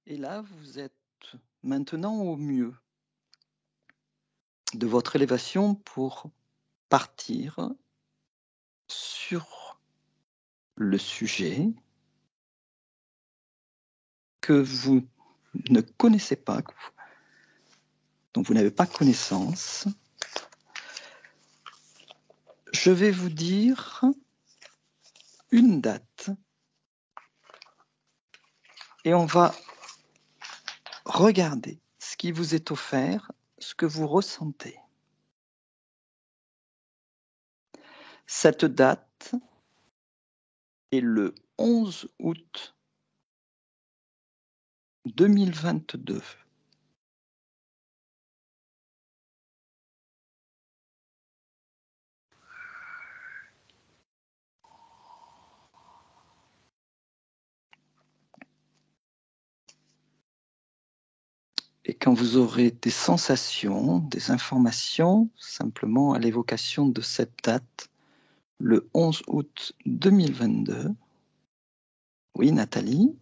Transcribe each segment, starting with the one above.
Et là, vous êtes maintenant au mieux de votre élévation pour partir sur le sujet que vous ne connaissez pas, dont vous n'avez pas connaissance. Je vais vous dire une date et on va regarder ce qui vous est offert, ce que vous ressentez. Cette date est le 11 août 2022. Et quand vous aurez des sensations, des informations, simplement à l'évocation de cette date, le 11 août 2022. Oui, Nathalie?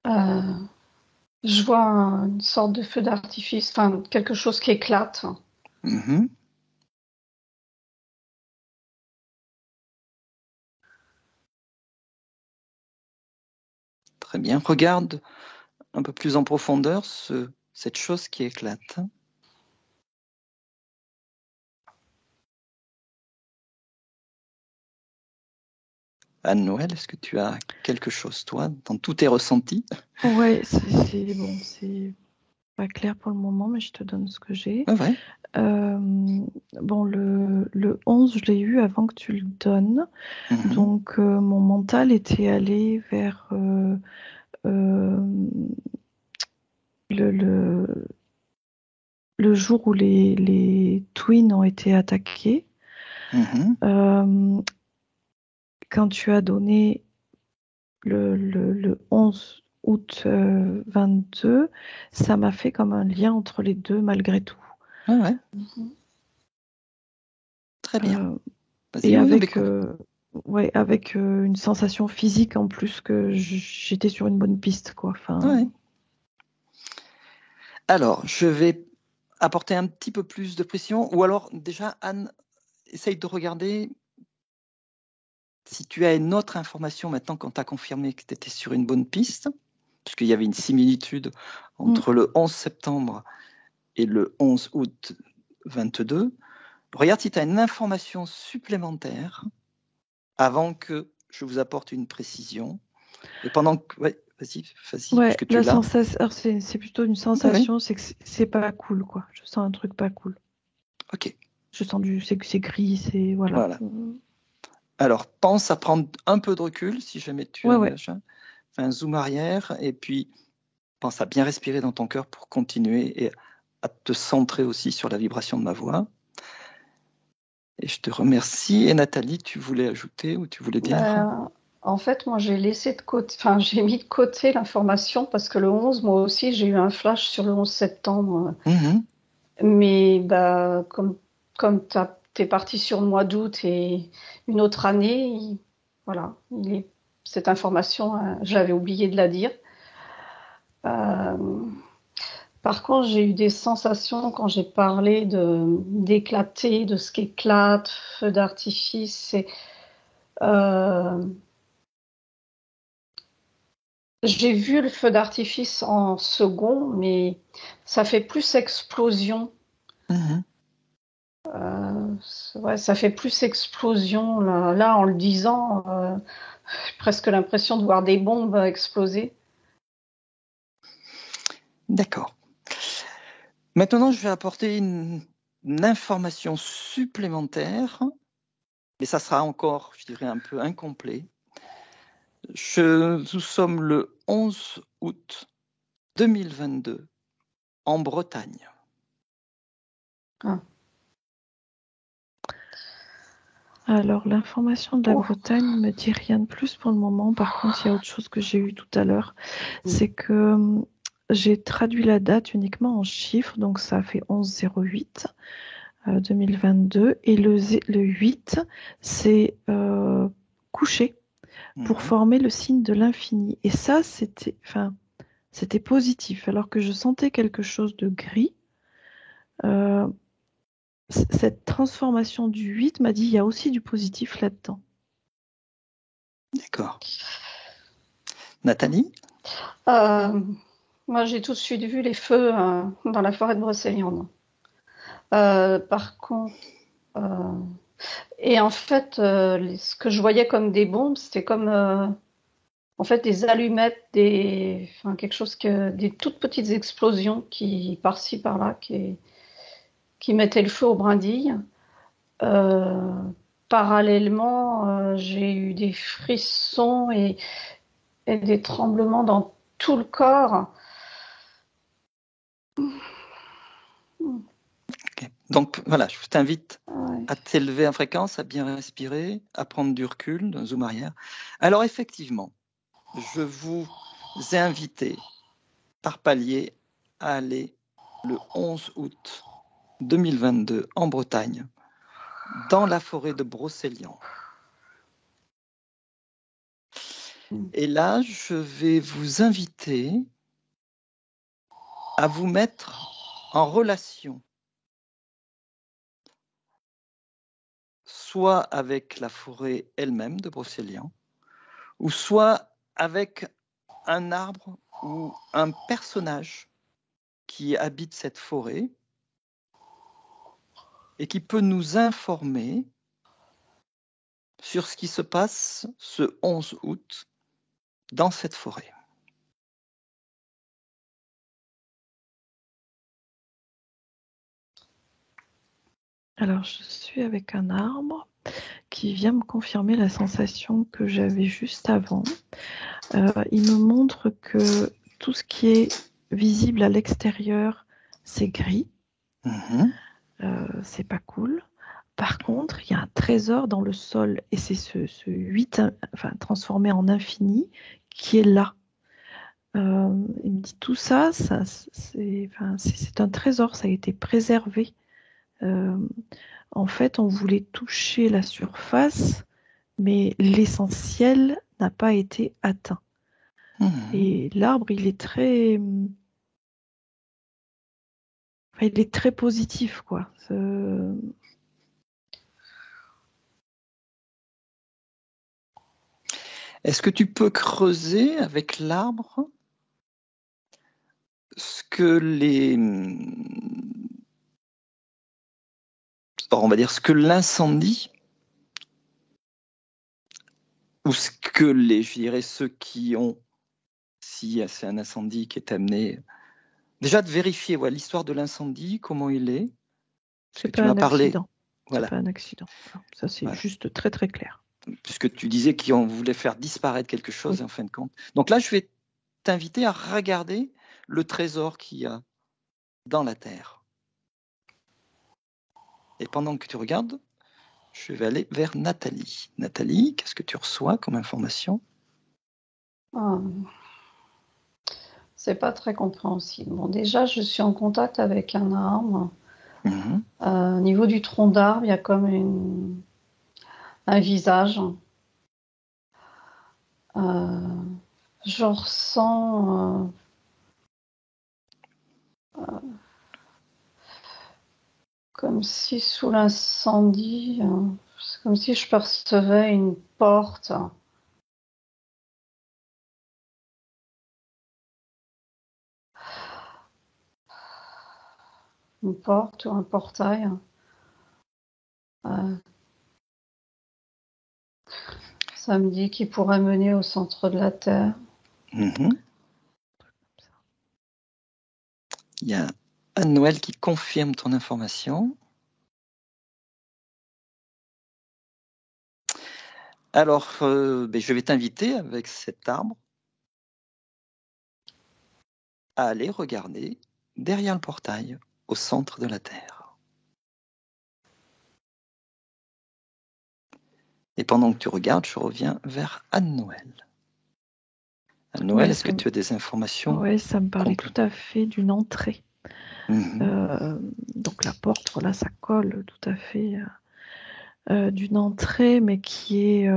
Je vois une sorte de feu d'artifice, enfin quelque chose qui éclate. Mhm. Très bien. Regarde un peu plus en profondeur cette chose qui éclate. Anne-Noël, est-ce que tu as quelque chose, toi, dans tous tes ressentis? Ouais, c'est bon, c'est pas clair pour le moment, mais je te donne ce que j'ai. Ah ouais. Bon, le 11, je l'ai eu avant que tu le donnes. Mhm. Donc, mon mental était allé vers le jour où les Twins ont été attaqués. Mhm. Quand tu as donné le 11 août 22, ça m'a fait comme un lien entre les deux malgré tout. Ah ouais. Très bien. Et avec une sensation physique en plus que j'étais sur une bonne piste, quoi. Enfin, ouais. Alors, je vais apporter un petit peu plus de pression, ou alors déjà, Anne, essaye de regarder si tu as une autre information maintenant quand tu as confirmé que tu étais sur une bonne piste, puisqu'il y avait une similitude entre le 11 septembre et le 11 août 22. Regarde si tu as une information supplémentaire avant que je vous apporte une précision. Et pendant que... Ouais, vas-y, puisque tu la l'as. sensation, c'est plutôt une sensation, c'est que c'est pas cool, quoi. Je sens un truc pas cool. Ok. Je sens c'est gris, c'est voilà. Alors, pense à prendre un peu de recul si jamais tu as un zoom arrière et puis pense à bien respirer dans ton cœur pour continuer et à te centrer aussi sur la vibration de ma voix. Et je te remercie. Et Nathalie, tu voulais ajouter ou tu voulais dire? En fait, moi, j'ai laissé de côté, enfin, j'ai mis de côté l'information parce que le 11, moi aussi, j'ai eu un flash sur le 11 septembre. Mais bah, comme t'es parti sur le mois d'août et une autre année, voilà, cette information, j'avais oublié de la dire. Par contre, j'ai eu des sensations quand j'ai parlé d'éclater, de ce qui éclate, feu d'artifice. J'ai vu le feu d'artifice en second, mais ça fait plus explosion. Ouais, ça fait plus explosion. Là en le disant, j'ai presque l'impression de voir des bombes exploser. D'accord. Maintenant, je vais apporter une information supplémentaire, mais ça sera encore, je dirais, un peu incomplet. Nous sommes le 11 août 2022 en Bretagne. Alors, l'information de la Bretagne ne me dit rien de plus pour le moment. Par contre, il y a autre chose que j'ai eu tout à l'heure. C'est que j'ai traduit la date uniquement en chiffres, donc ça fait 11-08 2022. Et le 8, c'est couché. pour former le signe de l'infini. Et ça, c'était positif, alors que je sentais quelque chose de gris. Cette transformation du 8 m'a dit, il y a aussi du positif là-dedans. D'accord. Nathalie ? Moi, j'ai tout de suite vu les feux dans la forêt de Brocéliande. Par contre, et en fait, ce que je voyais comme des bombes, c'était comme en fait des allumettes, quelque chose des toutes petites explosions qui par-ci par-là, qui mettaient le feu aux brindilles. Parallèlement, j'ai eu des frissons et des tremblements dans tout le corps. Okay. Donc voilà, je t'invite à t'élever en fréquence, à bien respirer, à prendre du recul, d'un zoom arrière. Alors effectivement, je vous ai invité par palier à aller le 11 août 2022 en Bretagne, dans la forêt de Brocéliande. Et là, je vais vous inviter à vous mettre en relation soit avec la forêt elle-même de Brocéliande, ou soit avec un arbre ou un personnage qui habite cette forêt et qui peut nous informer sur ce qui se passe ce 11 août dans cette forêt. Alors, je suis avec un arbre qui vient me confirmer la sensation que j'avais juste avant. Il me montre que tout ce qui est visible à l'extérieur, c'est gris. C'est pas cool. Par contre, il y a un trésor dans le sol et c'est ce 8 transformé en infini qui est là. Il me dit tout ça c'est un trésor, ça a été préservé. En fait, on voulait toucher la surface, mais l'essentiel n'a pas été atteint. Et l'arbre, il est très positif, quoi. Est-ce que tu peux creuser avec l'arbre ce que ce que l'incendie, ou ce que ceux qui ont, si c'est un incendie qui est amené, déjà de vérifier l'histoire de l'incendie, comment il est. C'est pas un accident. Voilà. C'est pas un accident. Ça, c'est juste très très clair. Puisque tu disais qu'on voulait faire disparaître quelque chose, en fin de compte. Donc là, je vais t'inviter à regarder le trésor qu'il y a dans la terre. Et pendant que tu regardes, je vais aller vers Nathalie. Nathalie, qu'est-ce que tu reçois comme information ? C'est pas très compréhensible. Bon, déjà, je suis en contact avec un arbre. Au niveau du tronc d'arbre, il y a comme un visage. Je ressens comme si sous l'incendie, c'est comme si je percevais une porte. Une porte ou un portail. Ça me dit qu'il pourrait mener au centre de la Terre. Il y a Anne-Noël qui confirme ton information. Alors, je vais t'inviter avec cet arbre à aller regarder derrière le portail au centre de la Terre. Et pendant que tu regardes, je reviens vers Anne-Noël. Anne-Noël, est-ce que tu as des informations ? Oui, ça me parlait tout à fait d'une entrée. Donc la porte, voilà, ça colle tout à fait d'une entrée, mais qui est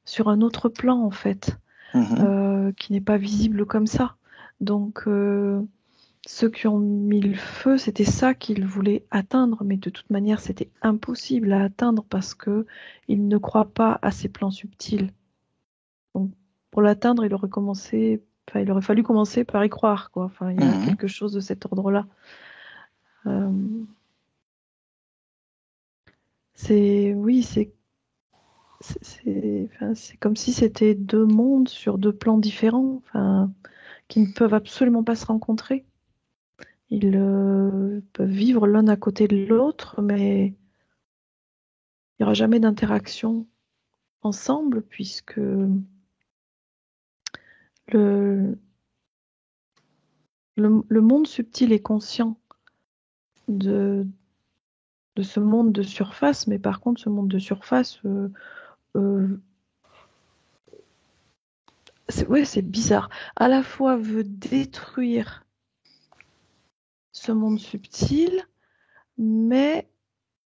sur un autre plan en fait, qui n'est pas visible comme ça. Donc ceux qui ont mis le feu, c'était ça qu'ils voulaient atteindre, mais de toute manière, c'était impossible à atteindre parce que ils ne croient pas à ces plans subtils. Donc, pour l'atteindre, il aurait fallu commencer par y croire, quoi. Enfin, il y a quelque chose de cet ordre-là. C'est comme si c'était deux mondes sur deux plans différents, qui ne peuvent absolument pas se rencontrer. Ils peuvent vivre l'un à côté de l'autre, mais il n'y aura jamais d'interaction ensemble puisque le monde subtil est conscient de ce monde de surface, mais par contre, ce monde de surface, c'est bizarre. À la fois veut détruire ce monde subtil, mais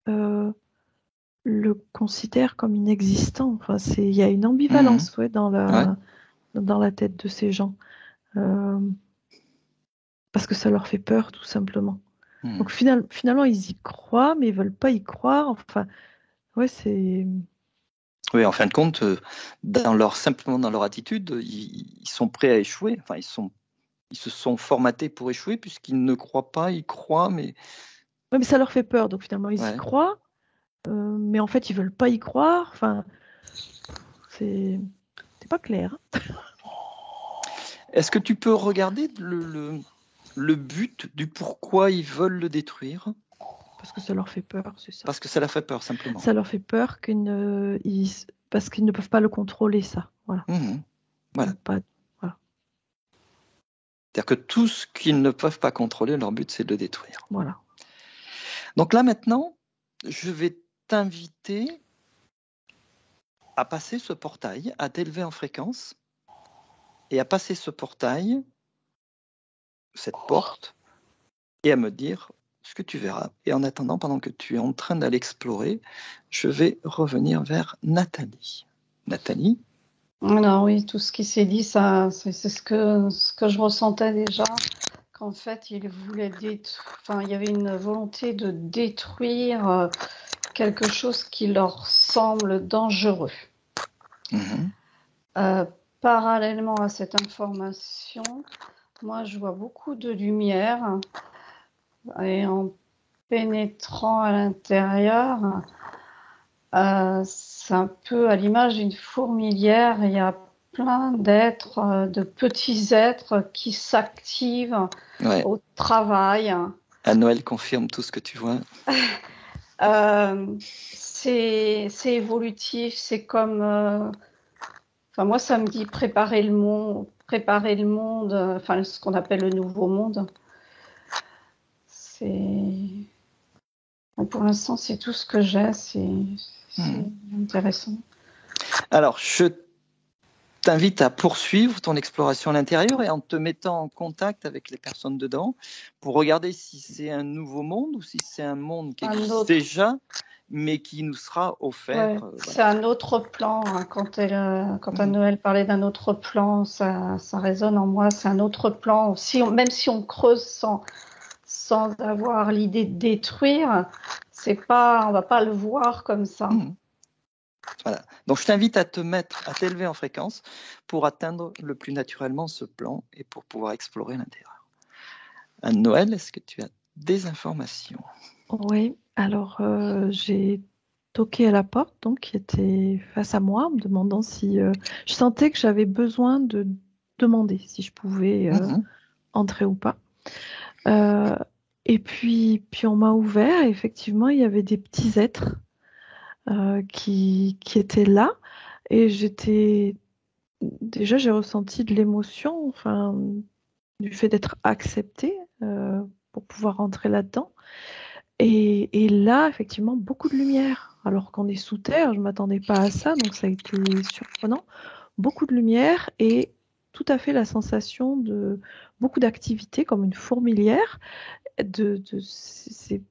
le considère comme inexistant. Enfin, il y a une ambivalence dans la tête de ces gens. Parce que ça leur fait peur, tout simplement. Donc finalement, ils y croient, mais ils veulent pas y croire. Enfin, c'est... Oui, en fin de compte, simplement dans leur attitude, ils sont prêts à échouer. Enfin, ils se sont formatés pour échouer puisqu'ils ne croient pas, ils croient, mais... Oui, mais ça leur fait peur, donc finalement, ils y croient, mais en fait, ils veulent pas y croire. Enfin, c'est pas clair. Est-ce que tu peux regarder le but du pourquoi ils veulent le détruire? Parce que ça leur fait peur, c'est ça. Parce que ça leur fait peur, simplement. Ça leur fait peur parce qu'ils ne peuvent pas le contrôler, ça. Voilà. Voilà. C'est-à-dire que tout ce qu'ils ne peuvent pas contrôler, leur but, c'est de le détruire. Voilà. Donc là, maintenant, je vais t'inviter à passer ce portail, à t'élever en fréquence et à passer ce portail, cette porte, et à me dire ce que tu verras. Et en attendant, pendant que tu es en train d'aller explorer, je vais revenir vers Nathalie. Nathalie? Alors oui, tout ce qui s'est dit, ça, c'est ce que je ressentais déjà, qu'en fait, il y avait une volonté de détruire quelque chose qui leur semble dangereux. Parallèlement à cette information, moi, je vois beaucoup de lumière et en pénétrant à l'intérieur, c'est un peu à l'image d'une fourmilière. Il y a plein d'êtres, de petits êtres qui s'activent au travail. Noël confirme tout ce que tu vois. C'est évolutif, c'est comme... moi, ça me dit préparer le monde, ce qu'on appelle le nouveau monde. Pour l'instant, c'est tout ce que j'ai, c'est intéressant. Alors, je t'invite à poursuivre ton exploration à l'intérieur et en te mettant en contact avec les personnes dedans pour regarder si c'est un nouveau monde ou si c'est un monde qui existe déjà, mais qui nous sera offert. C'est un autre plan. Quand Noël parlait d'un autre plan, ça résonne en moi. C'est un autre plan. Même si on creuse sans avoir l'idée de détruire, on va pas le voir comme ça. Voilà. Donc je t'invite à t'élever en fréquence pour atteindre le plus naturellement ce plan et pour pouvoir explorer l'intérieur. Noël, est-ce que tu as des informations? Oui, alors j'ai toqué à la porte, donc qui était face à moi, me demandant si je sentais que j'avais besoin de demander si je pouvais entrer ou pas. Et puis on m'a ouvert, et effectivement, il y avait des petits êtres qui étaient là, et j'ai ressenti de l'émotion, du fait d'être acceptée pour pouvoir rentrer là-dedans. Et là, effectivement, beaucoup de lumière. Alors qu'on est sous terre, je ne m'attendais pas à ça, donc ça a été surprenant. Beaucoup de lumière et tout à fait la sensation de beaucoup d'activité, comme une fourmilière, de ces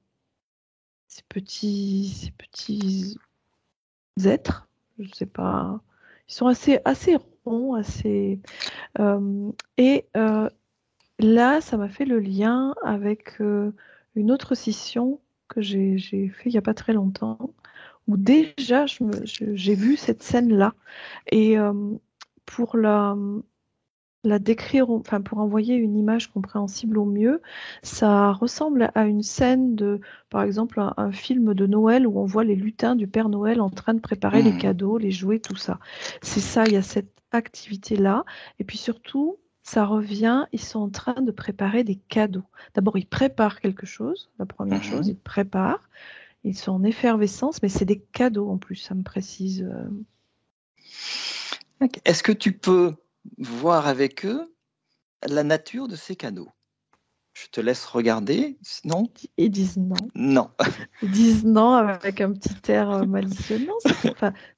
petits êtres. Je ne sais pas, Ils sont assez ronds, et là, ça m'a fait le lien avec une autre scission que j'ai fait il n'y a pas très longtemps, où déjà j'ai vu cette scène-là. Et pour la décrire, enfin pour envoyer une image compréhensible au mieux, ça ressemble à une scène de, par exemple, un film de Noël où on voit les lutins du Père Noël en train de préparer les cadeaux, les jouets, tout ça. C'est ça, il y a cette activité-là. Et puis surtout, ça revient, ils sont en train de préparer des cadeaux. D'abord, ils préparent quelque chose, la première chose, ils préparent. Ils sont en effervescence, mais c'est des cadeaux en plus, ça me précise. Est-ce que tu peux voir avec eux la nature de ces cadeaux? Je te laisse regarder, non? Ils disent non. Non. Ils disent non avec un petit air malicieux. Non,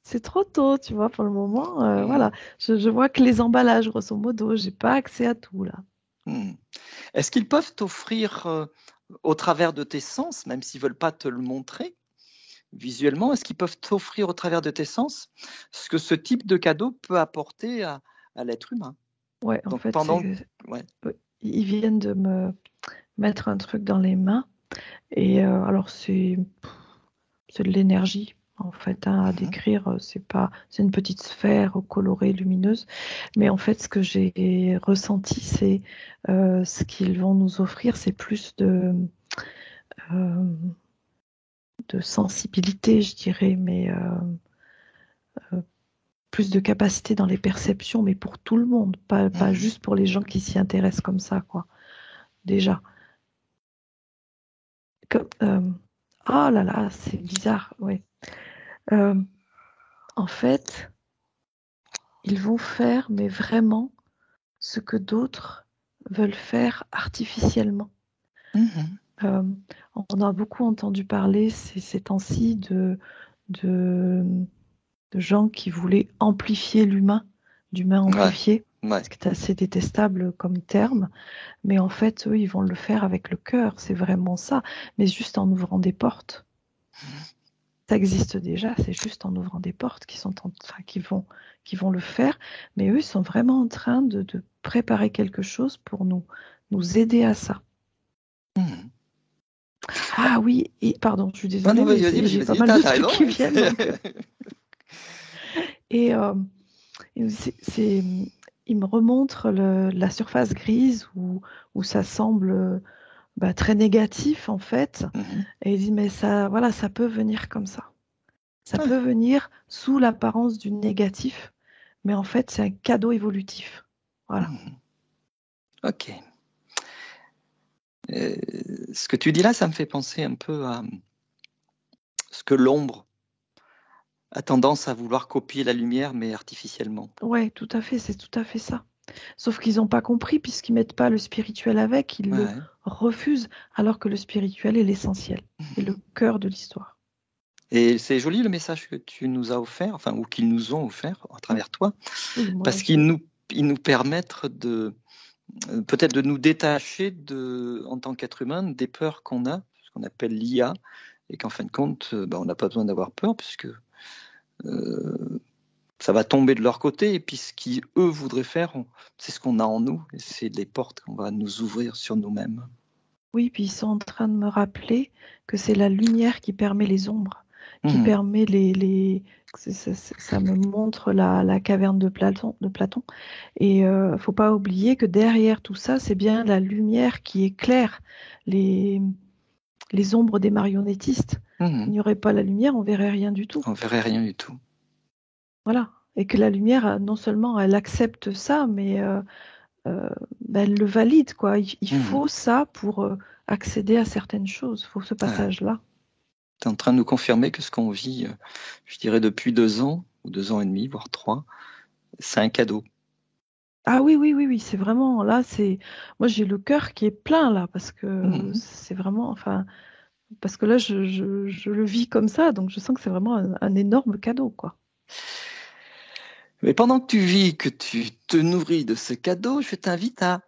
c'est trop tôt, tu vois, pour le moment. Voilà, je vois que les emballages, grosso modo, j'ai pas accès à tout là. Est-ce qu'ils peuvent t'offrir, au travers de tes sens, même s'ils veulent pas te le montrer visuellement, est-ce qu'ils peuvent t'offrir au travers de tes sens ce que ce type de cadeau peut apporter à l'être humain? Ouais, en Donc fait, ouais. Ils viennent de me mettre un truc dans les mains. Et alors, c'est de l'énergie, en fait, à décrire. C'est une petite sphère colorée, lumineuse. Mais en fait, ce que j'ai ressenti, c'est ce qu'ils vont nous offrir, c'est plus de sensibilité, je dirais, mais plus de capacité dans les perceptions, mais pour tout le monde, pas juste pour les gens qui s'y intéressent comme ça, quoi. Déjà. Oh là là, c'est bizarre, oui. En fait, ils vont faire, mais vraiment, ce que d'autres veulent faire artificiellement. On a beaucoup entendu parler ces temps-ci de gens qui voulaient amplifier d'humain amplifié, ce qui est assez détestable comme terme. Mais en fait, eux, ils vont le faire avec le cœur, c'est vraiment ça, mais juste en ouvrant des portes. Ça existe déjà, c'est juste en ouvrant des portes qui vont le faire, mais eux, ils sont vraiment en train de préparer quelque chose pour nous aider à ça. Ah oui, et pardon, je suis désolée, mais j'ai pas mal de trucs qui viennent. Donc... Et il me remontre la surface grise où ça semble très négatif en fait. Et il dit mais ça peut venir comme ça. Ça peut venir sous l'apparence du négatif, mais en fait c'est un cadeau évolutif. Voilà. Ok. Ce que tu dis là, ça me fait penser un peu à ce que l'ombre a tendance à vouloir copier la lumière, mais artificiellement. Ouais, tout à fait, c'est tout à fait ça. Sauf qu'ils n'ont pas compris, puisqu'ils ne mettent pas le spirituel avec, ils le refusent, alors que le spirituel est l'essentiel, et le cœur de l'histoire. Et c'est joli le message que tu nous as offert, enfin, ou qu'ils nous ont offert à travers toi, parce qu'ils nous permettent peut-être de nous détacher en tant qu'être humain, des peurs qu'on a, ce qu'on appelle l'IA, et qu'en fin de compte, on n'a pas besoin d'avoir peur, puisque ça va tomber de leur côté, et puis ce qu'eux voudraient faire, c'est ce qu'on a en nous, et c'est les portes qu'on va nous ouvrir sur nous-mêmes. Oui, puis ils sont en train de me rappeler que c'est la lumière qui permet les ombres, qui permet ça me montre la caverne de Platon. Et faut pas oublier que derrière tout ça, c'est bien la lumière qui éclaire les ombres des marionnettistes. Il n'y aurait pas la lumière, on verrait rien du tout. On verrait rien du tout. Voilà. Et que la lumière, non seulement elle accepte ça, mais elle le valide, quoi. Il faut ça pour accéder à certaines choses. Il faut ce passage-là. Tu es en train de nous confirmer que ce qu'on vit, je dirais depuis 2 ans, ou 2 ans et demi, voire 3, c'est un cadeau. Ah oui, c'est vraiment, là, moi j'ai le cœur qui est plein, là, parce que c'est vraiment, parce que là, je le vis comme ça, donc je sens que c'est vraiment un énorme cadeau, quoi. Mais pendant que tu vis, que tu te nourris de ce cadeau, je t'invite à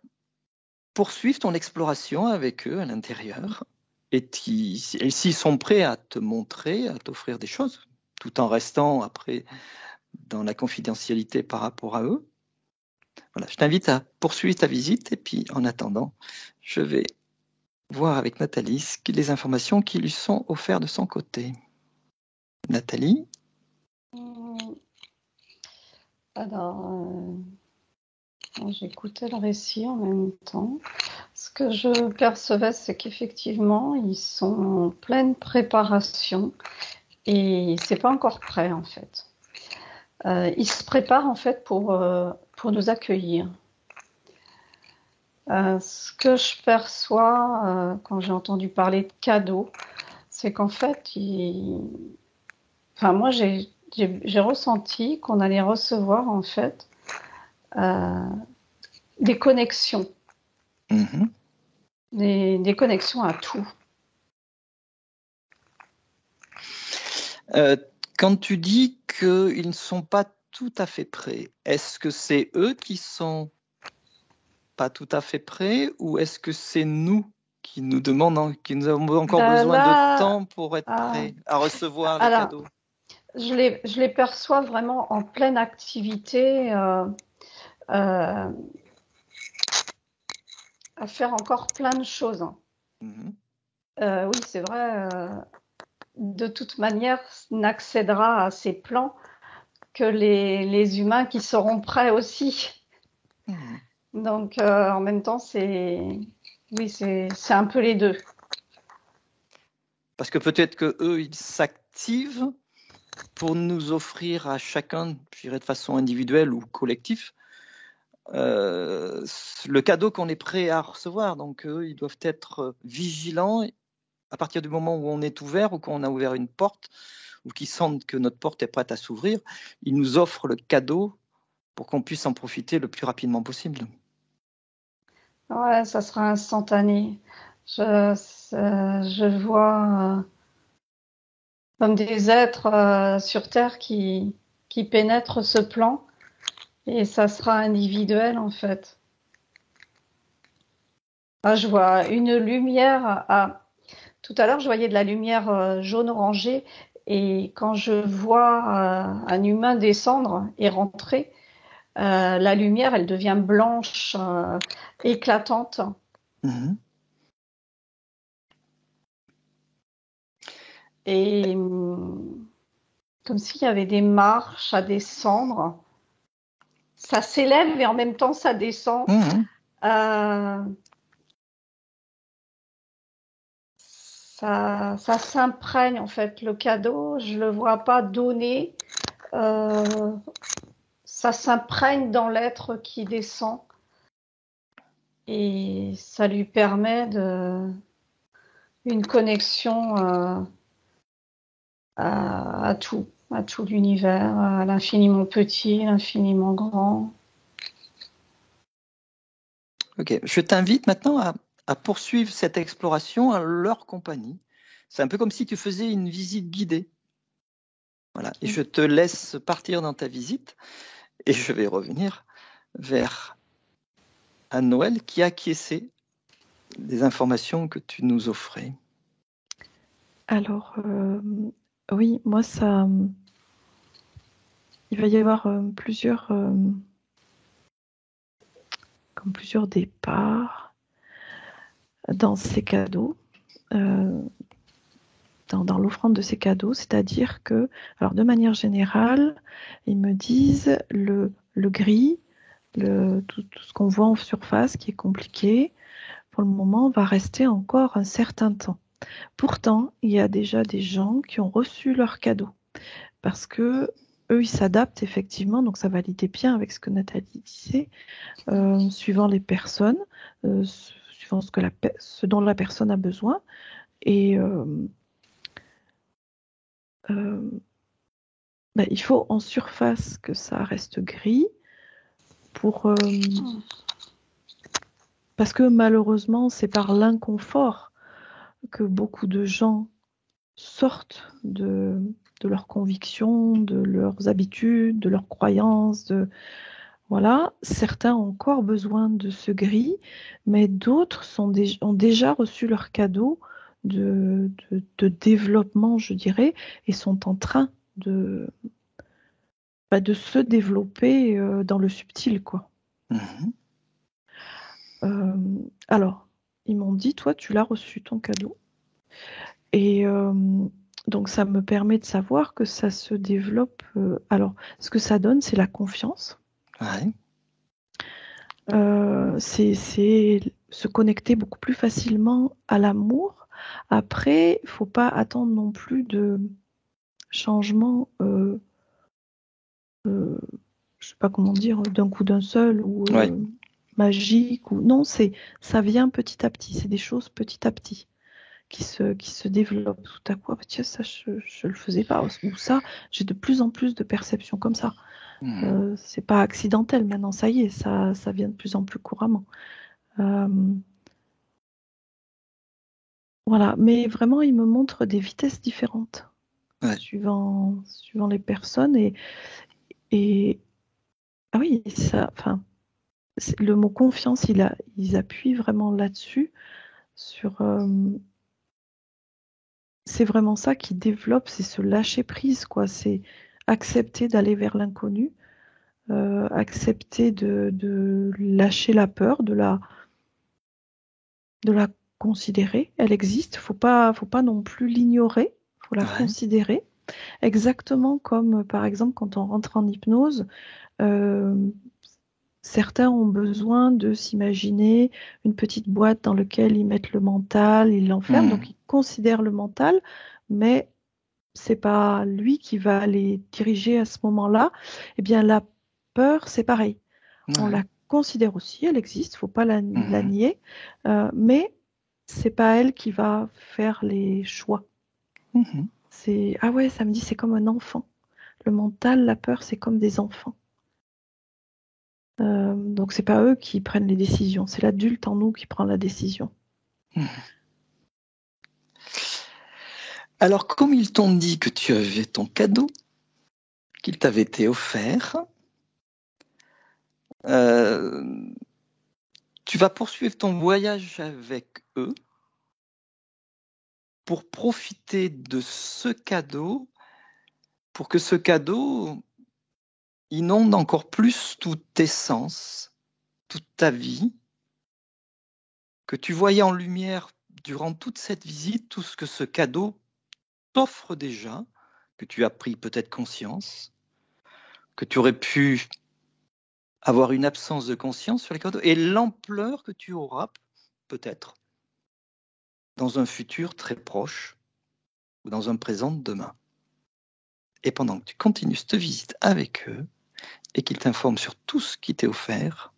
poursuivre ton exploration avec eux à l'intérieur. Et s'ils sont prêts à te montrer, à t'offrir des choses, tout en restant après dans la confidentialité par rapport à eux. Voilà, je t'invite à poursuivre ta visite et puis en attendant, je vais voir avec Nathalie les informations qui lui sont offertes de son côté. Nathalie? Alors, j'écoutais le récit en même temps. Ce que je percevais, c'est qu'effectivement, ils sont en pleine préparation et c'est pas encore prêt en fait. Ils se préparent en fait pour nous accueillir. Ce que je perçois quand j'ai entendu parler de cadeaux, c'est qu'en fait, moi j'ai ressenti qu'on allait recevoir en fait des connexions, des connexions à tout. Quand tu dis qu'ils ne sont pas tout à fait prêts, est-ce que c'est eux qui sont pas tout à fait prêts ou est-ce que c'est nous qui nous demandons, qui nous avons encore besoin de temps pour être prêts à recevoir les cadeaux? Je les perçois vraiment en pleine activité, à faire encore plein de choses. Oui, c'est vrai. De toute manière, n'accédera à ces plans que les humains qui seront prêts aussi. Donc, en même temps, c'est un peu les deux. Parce que peut-être que eux, ils s'activent pour nous offrir à chacun, je dirais de façon individuelle ou collective, le cadeau qu'on est prêt à recevoir. Donc, eux, ils doivent être vigilants à partir du moment où on est ouvert ou qu'on a ouvert une porte ou qu'ils sentent que notre porte est prête à s'ouvrir. Ils nous offrent le cadeau pour qu'on puisse en profiter le plus rapidement possible. Ouais, ça sera instantané. Je vois comme des êtres sur Terre qui pénètrent ce plan et ça sera individuel en fait. Je vois une lumière. Tout à l'heure, je voyais de la lumière jaune-orangée et quand je vois un humain descendre et rentrer, la lumière, elle devient blanche, éclatante. Et comme s'il y avait des marches à descendre. Ça s'élève et en même temps ça descend. Ça s'imprègne en fait. Le cadeau, je le vois pas donné. Ça s'imprègne dans l'être qui descend et ça lui permet une connexion à tout l'univers, à l'infiniment petit, l'infiniment grand. Ok, je t'invite maintenant à poursuivre cette exploration à leur compagnie. C'est un peu comme si tu faisais une visite guidée. Voilà, et je te laisse partir dans ta visite et je vais revenir vers Anne-Noël qui a acquiescé des informations que tu nous offrais. Alors, oui, moi, ça... Il va y avoir plusieurs départs dans ces cadeaux, dans l'offrande de ces cadeaux, c'est-à-dire que, alors de manière générale, ils me disent le gris, tout ce qu'on voit en surface qui est compliqué, pour le moment, va rester encore un certain temps. Pourtant, il y a déjà des gens qui ont reçu leurs cadeaux, parce que eux, ils s'adaptent effectivement, donc ça validait bien avec ce que Nathalie disait, suivant les personnes, suivant ce dont la personne a besoin. Et il faut en surface que ça reste gris parce que malheureusement, c'est par l'inconfort que beaucoup de gens sortent de leurs convictions, de leurs habitudes, de leurs croyances, voilà, certains ont encore besoin de ce gris, mais d'autres ont déjà reçu leur cadeau de développement, je dirais, et sont en train de se développer dans le subtil, quoi. Alors, ils m'ont dit, toi, tu l'as reçu, ton cadeau. Et donc, ça me permet de savoir que ça se développe. Alors, ce que ça donne, c'est la confiance. Ouais. C'est se connecter beaucoup plus facilement à l'amour. Après, il ne faut pas attendre non plus de changement, je ne sais pas comment dire, d'un coup d'un seul ou magique. Non, ça vient petit à petit. C'est des choses petit à petit qui se développent. Tout à coup, tiens, ça, je ne le faisais pas. Ou ça, j'ai de plus en plus de perceptions comme ça. C'est pas accidentel maintenant, ça y est, ça vient de plus en plus couramment. Voilà, mais vraiment, il me montre des vitesses différentes suivant les personnes et ah oui, ça, enfin, le mot confiance, ils appuient vraiment là-dessus, c'est vraiment ça qui développe, c'est se lâcher prise, quoi. C'est accepter d'aller vers l'inconnu, accepter de lâcher la peur, de la considérer. Elle existe, faut pas non plus l'ignorer, faut la considérer. Exactement comme, par exemple, quand on rentre en hypnose, certains ont besoin de s'imaginer une petite boîte dans laquelle ils mettent le mental, ils l'enferment, donc ils considèrent le mental, mais c'est pas lui qui va les diriger à ce moment-là. Eh bien, la peur, c'est pareil. On la considère aussi, elle existe, faut pas la nier, mais c'est pas elle qui va faire les choix. Ah ouais, ça me dit, c'est comme un enfant. Le mental, la peur, c'est comme des enfants. Donc c'est pas eux qui prennent les décisions, c'est l'adulte en nous qui prend la décision. Alors, comme ils t'ont dit que tu avais ton cadeau, qu'il t'avait été offert, tu vas poursuivre ton voyage avec eux pour profiter de ce cadeau, pour que ce cadeau inonde encore plus tous tes sens, toute ta vie, que tu voyais en lumière durant toute cette visite, tout ce que ce cadeau t'offre déjà, que tu as pris peut-être conscience, que tu aurais pu avoir une absence de conscience sur les cadeaux, et l'ampleur que tu auras peut-être dans un futur très proche ou dans un présent de demain. Et pendant que tu continues cette visite avec eux et qu'ils t'informent sur tout ce qui t'est offert,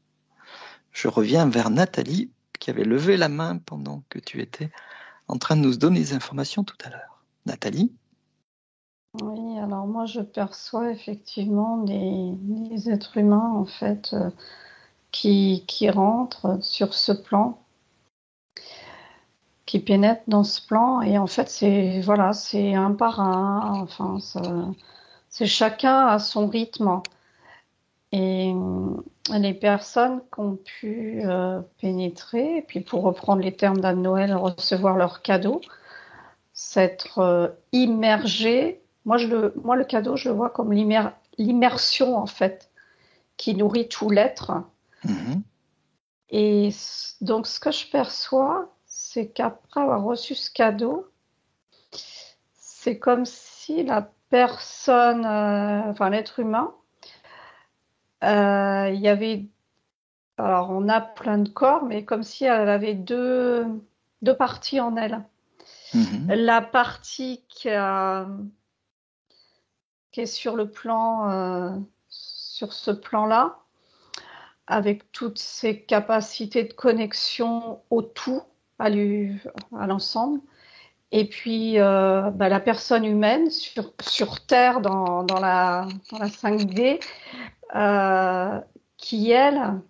je reviens vers Nathalie qui avait levé la main pendant que tu étais en train de nous donner des informations tout à l'heure. Nathalie ? Oui, alors moi je perçois effectivement des êtres humains en fait qui rentrent sur ce plan, qui pénètrent dans ce plan et en fait c'est un par un, enfin c'est chacun à son rythme et les personnes qui ont pu pénétrer et puis pour reprendre les termes d'Anne Noël, recevoir leur cadeau, s'être immergé. Moi, le cadeau, je le vois comme l'immersion, en fait, qui nourrit tout l'être. Et donc, ce que je perçois, c'est qu'après avoir reçu ce cadeau, c'est comme si la personne, enfin l'être humain, il y avait... Alors, on a plein de corps, mais comme si elle avait deux parties en elle. La partie qui est sur le plan, sur ce plan-là, avec toutes ses capacités de connexion au tout, à l'ensemble. Et puis la personne humaine sur Terre dans la 5D, qui elle...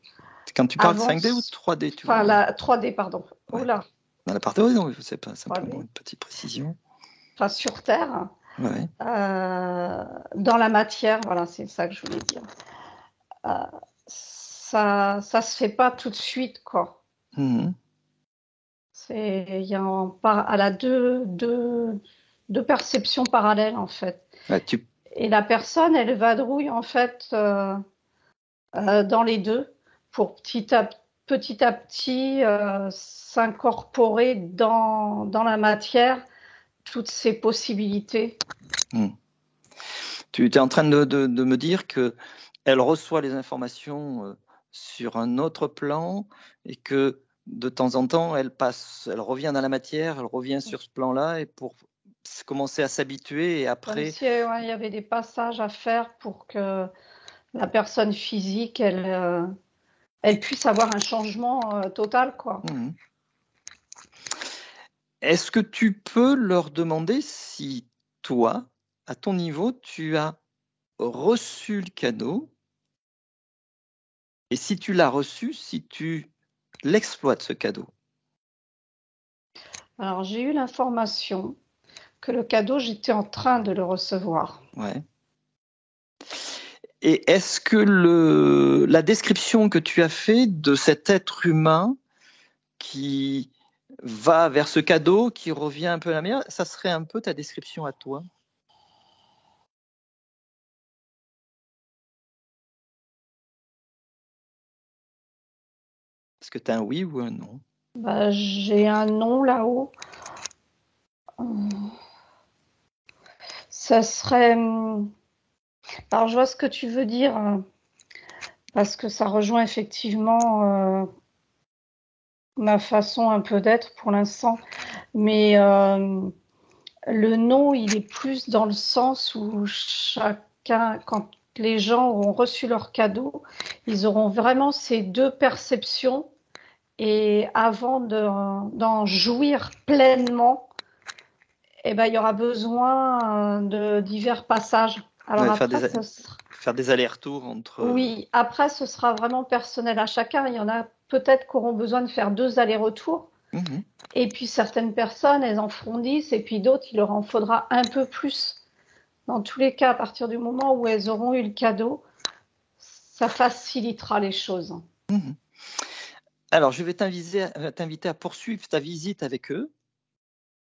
Quand tu parles de 5D ou de 3D la 3D, pardon. Ouais. Oh là. Dans la partie, non, c'est pas simplement une petite précision. Enfin, sur Terre, dans la matière, voilà, c'est ça que je voulais dire. Ça se fait pas tout de suite, quoi. Il y a deux perceptions parallèles, en fait. Et la personne, elle vadrouille en fait dans les deux pour petit à petit s'incorporer dans la matière, toutes ces possibilités. Tu es en train de me dire qu'elle reçoit les informations sur un autre plan et que de temps en temps, elle revient dans la matière, elle revient sur ce plan-là et pour commencer à s'habituer et après... Comme si il y avait des passages à faire pour que la personne physique, elle puisse avoir un changement total, quoi. Est-ce que tu peux leur demander si toi, à ton niveau, tu as reçu le cadeau et si tu l'as reçu, si tu l'exploites ce cadeau? Alors, j'ai eu l'information que le cadeau, j'étais en train de le recevoir. Ouais. Et est-ce que la description que tu as faite de cet être humain qui va vers ce cadeau, qui revient un peu à la mer, ça serait un peu ta description à toi? Est-ce que tu as un oui ou un non? J'ai un non là-haut. Ça serait... Alors, je vois ce que tu veux dire, parce que ça rejoint effectivement ma façon un peu d'être pour l'instant. Mais le non, il est plus dans le sens où chacun, quand les gens auront reçu leur cadeau, ils auront vraiment ces deux perceptions. Et avant d'en jouir pleinement, il y aura besoin de divers passages. Alors après, faire des allers-retours entre... Oui, après, ce sera vraiment personnel à chacun. Il y en a peut-être qui auront besoin de faire 2 allers-retours. Et puis certaines personnes, elles en feront 10, et puis d'autres, il leur en faudra un peu plus. Dans tous les cas, à partir du moment où elles auront eu le cadeau, ça facilitera les choses. Alors, je vais t'inviter à poursuivre ta visite avec eux,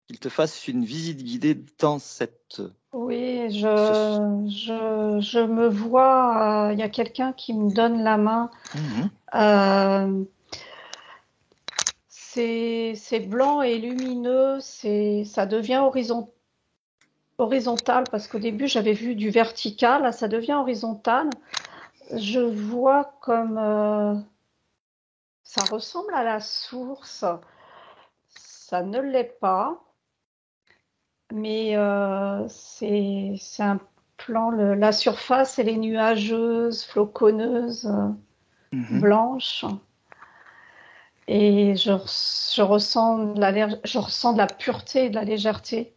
qu'ils te fassent une visite guidée dans cette... Oui, je me vois, il y a quelqu'un qui me donne la main. C'est blanc et lumineux, ça devient horizontal parce qu'au début j'avais vu du vertical, là ça devient horizontal. Je vois comme ça ressemble à la source, ça ne l'est pas, mais c'est un plan, la surface elle est nuageuse, floconneuse, blanche. Et je ressens de la pureté et de la légèreté.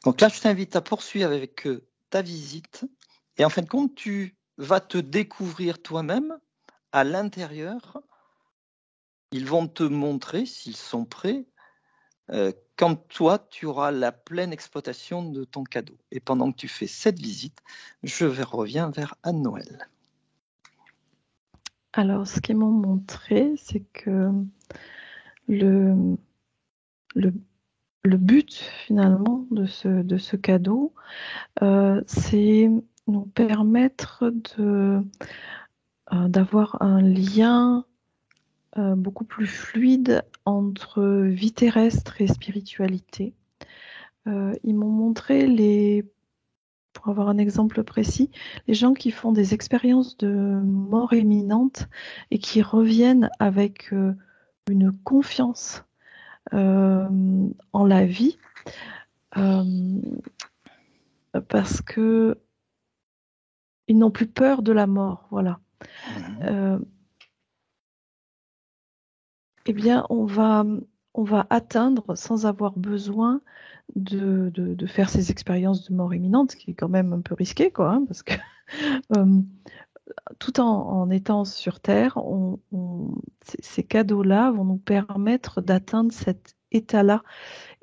Donc là, je t'invite à poursuivre avec ta visite. Et en fin de compte, tu vas te découvrir toi-même à l'intérieur. Ils vont te montrer, s'ils sont prêts, quand toi, tu auras la pleine exploitation de ton cadeau. Et pendant que tu fais cette visite, je reviens vers Anne-Noël. Alors, ce qu'ils m'ont montré, c'est que le but finalement de ce cadeau, c'est nous permettre d'avoir un lien beaucoup plus fluide entre vie terrestre et spiritualité. Ils m'ont montré pour avoir un exemple précis, les gens qui font des expériences de mort imminente et qui reviennent avec une confiance en la vie, parce que ils n'ont plus peur de la mort, voilà. Eh bien, on va atteindre sans avoir besoin de faire ces expériences de mort imminente, qui est quand même un peu risqué, quoi, hein, parce que tout en étant sur Terre, ces cadeaux-là vont nous permettre d'atteindre cet état-là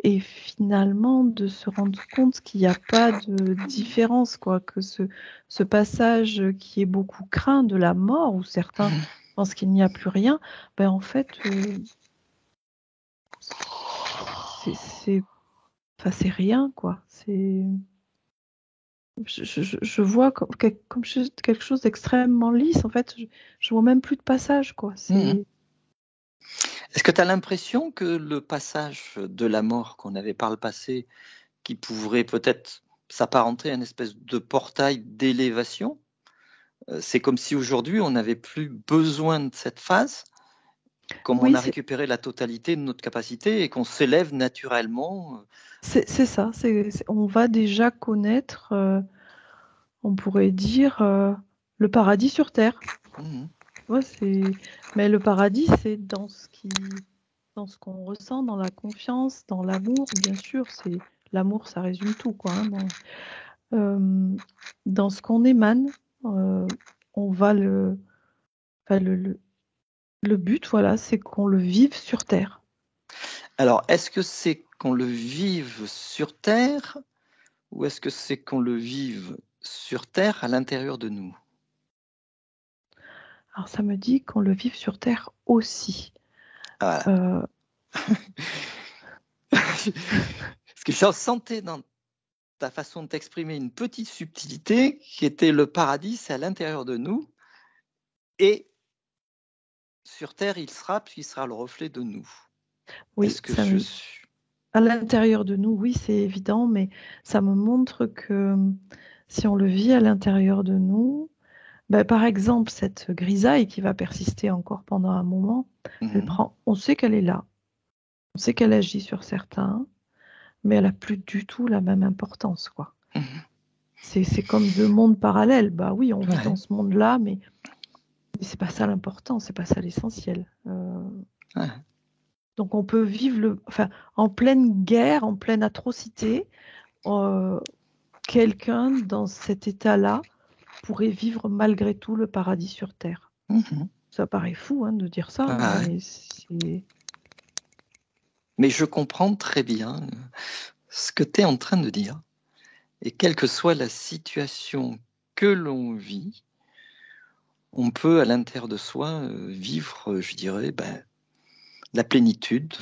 et finalement de se rendre compte qu'il n'y a pas de différence, quoi, que ce passage qui est beaucoup craint de la mort, où certains pensent qu'il n'y a plus rien, ben en fait, c'est rien, quoi. Je vois comme quelque chose d'extrêmement lisse. En fait, je vois même plus de passage, quoi. Est-ce que tu as l'impression que le passage de la mort qu'on avait par le passé, qui pourrait peut-être s'apparenter à une espèce de portail d'élévation, c'est comme si aujourd'hui on n'avait plus besoin de cette phase, comme on a récupéré la totalité de notre capacité et qu'on s'élève naturellement. C'est ça, on va déjà connaître, on pourrait dire, le paradis sur Terre. Mais le paradis, c'est dans ce qu'on ressent, dans la confiance, dans l'amour, bien sûr. L'amour, ça résume tout, quoi. Dans ce qu'on émane, on va le but, voilà, c'est qu'on le vive sur Terre. Alors, est-ce que c'est qu'on le vive sur Terre ou est-ce que c'est qu'on le vive sur Terre à l'intérieur de nous? Alors, ça me dit qu'on le vive sur Terre aussi. Voilà. Parce que je sentais dans ta façon de t'exprimer une petite subtilité qui était le paradis, c'est à l'intérieur de nous. Et sur Terre, il sera, puisqu'il sera le reflet de nous. Oui, à l'intérieur de nous, oui, c'est évident, mais ça me montre que si on le vit à l'intérieur de nous, par exemple, cette grisaille qui va persister encore pendant un moment, on sait qu'elle est là, on sait qu'elle agit sur certains, mais elle n'a plus du tout la même importance, quoi. C'est comme deux mondes parallèles. Bah oui, on vit dans ce monde-là, mais c'est pas ça l'important, c'est pas ça l'essentiel. Donc on peut vivre en pleine guerre, en pleine atrocité, quelqu'un dans cet état-là pourrait vivre malgré tout le paradis sur Terre. Ça paraît fou de dire ça, mais je comprends très bien ce que tu es en train de dire. Et quelle que soit la situation que l'on vit, on peut à l'intérieur de soi vivre, je dirais, la plénitude,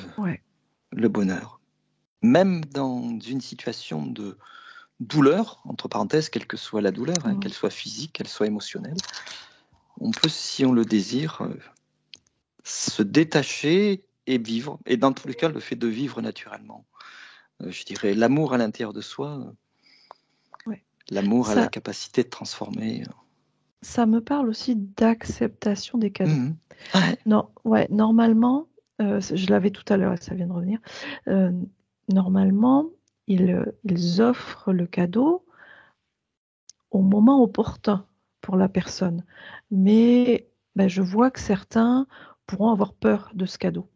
le bonheur. Même dans une situation de douleur, entre parenthèses, quelle que soit la douleur, qu'elle soit physique, qu'elle soit émotionnelle, on peut, si on le désire, se détacher et vivre. Et dans tous les cas, le fait de vivre naturellement. Je dirais l'amour à l'intérieur de soi, l'amour a la capacité de transformer. Ça me parle aussi d'acceptation des cadeaux. Non, normalement, je l'avais tout à l'heure et ça vient de revenir. Normalement, ils offrent le cadeau au moment opportun pour la personne. Mais je vois que certains pourront avoir peur de ce cadeau.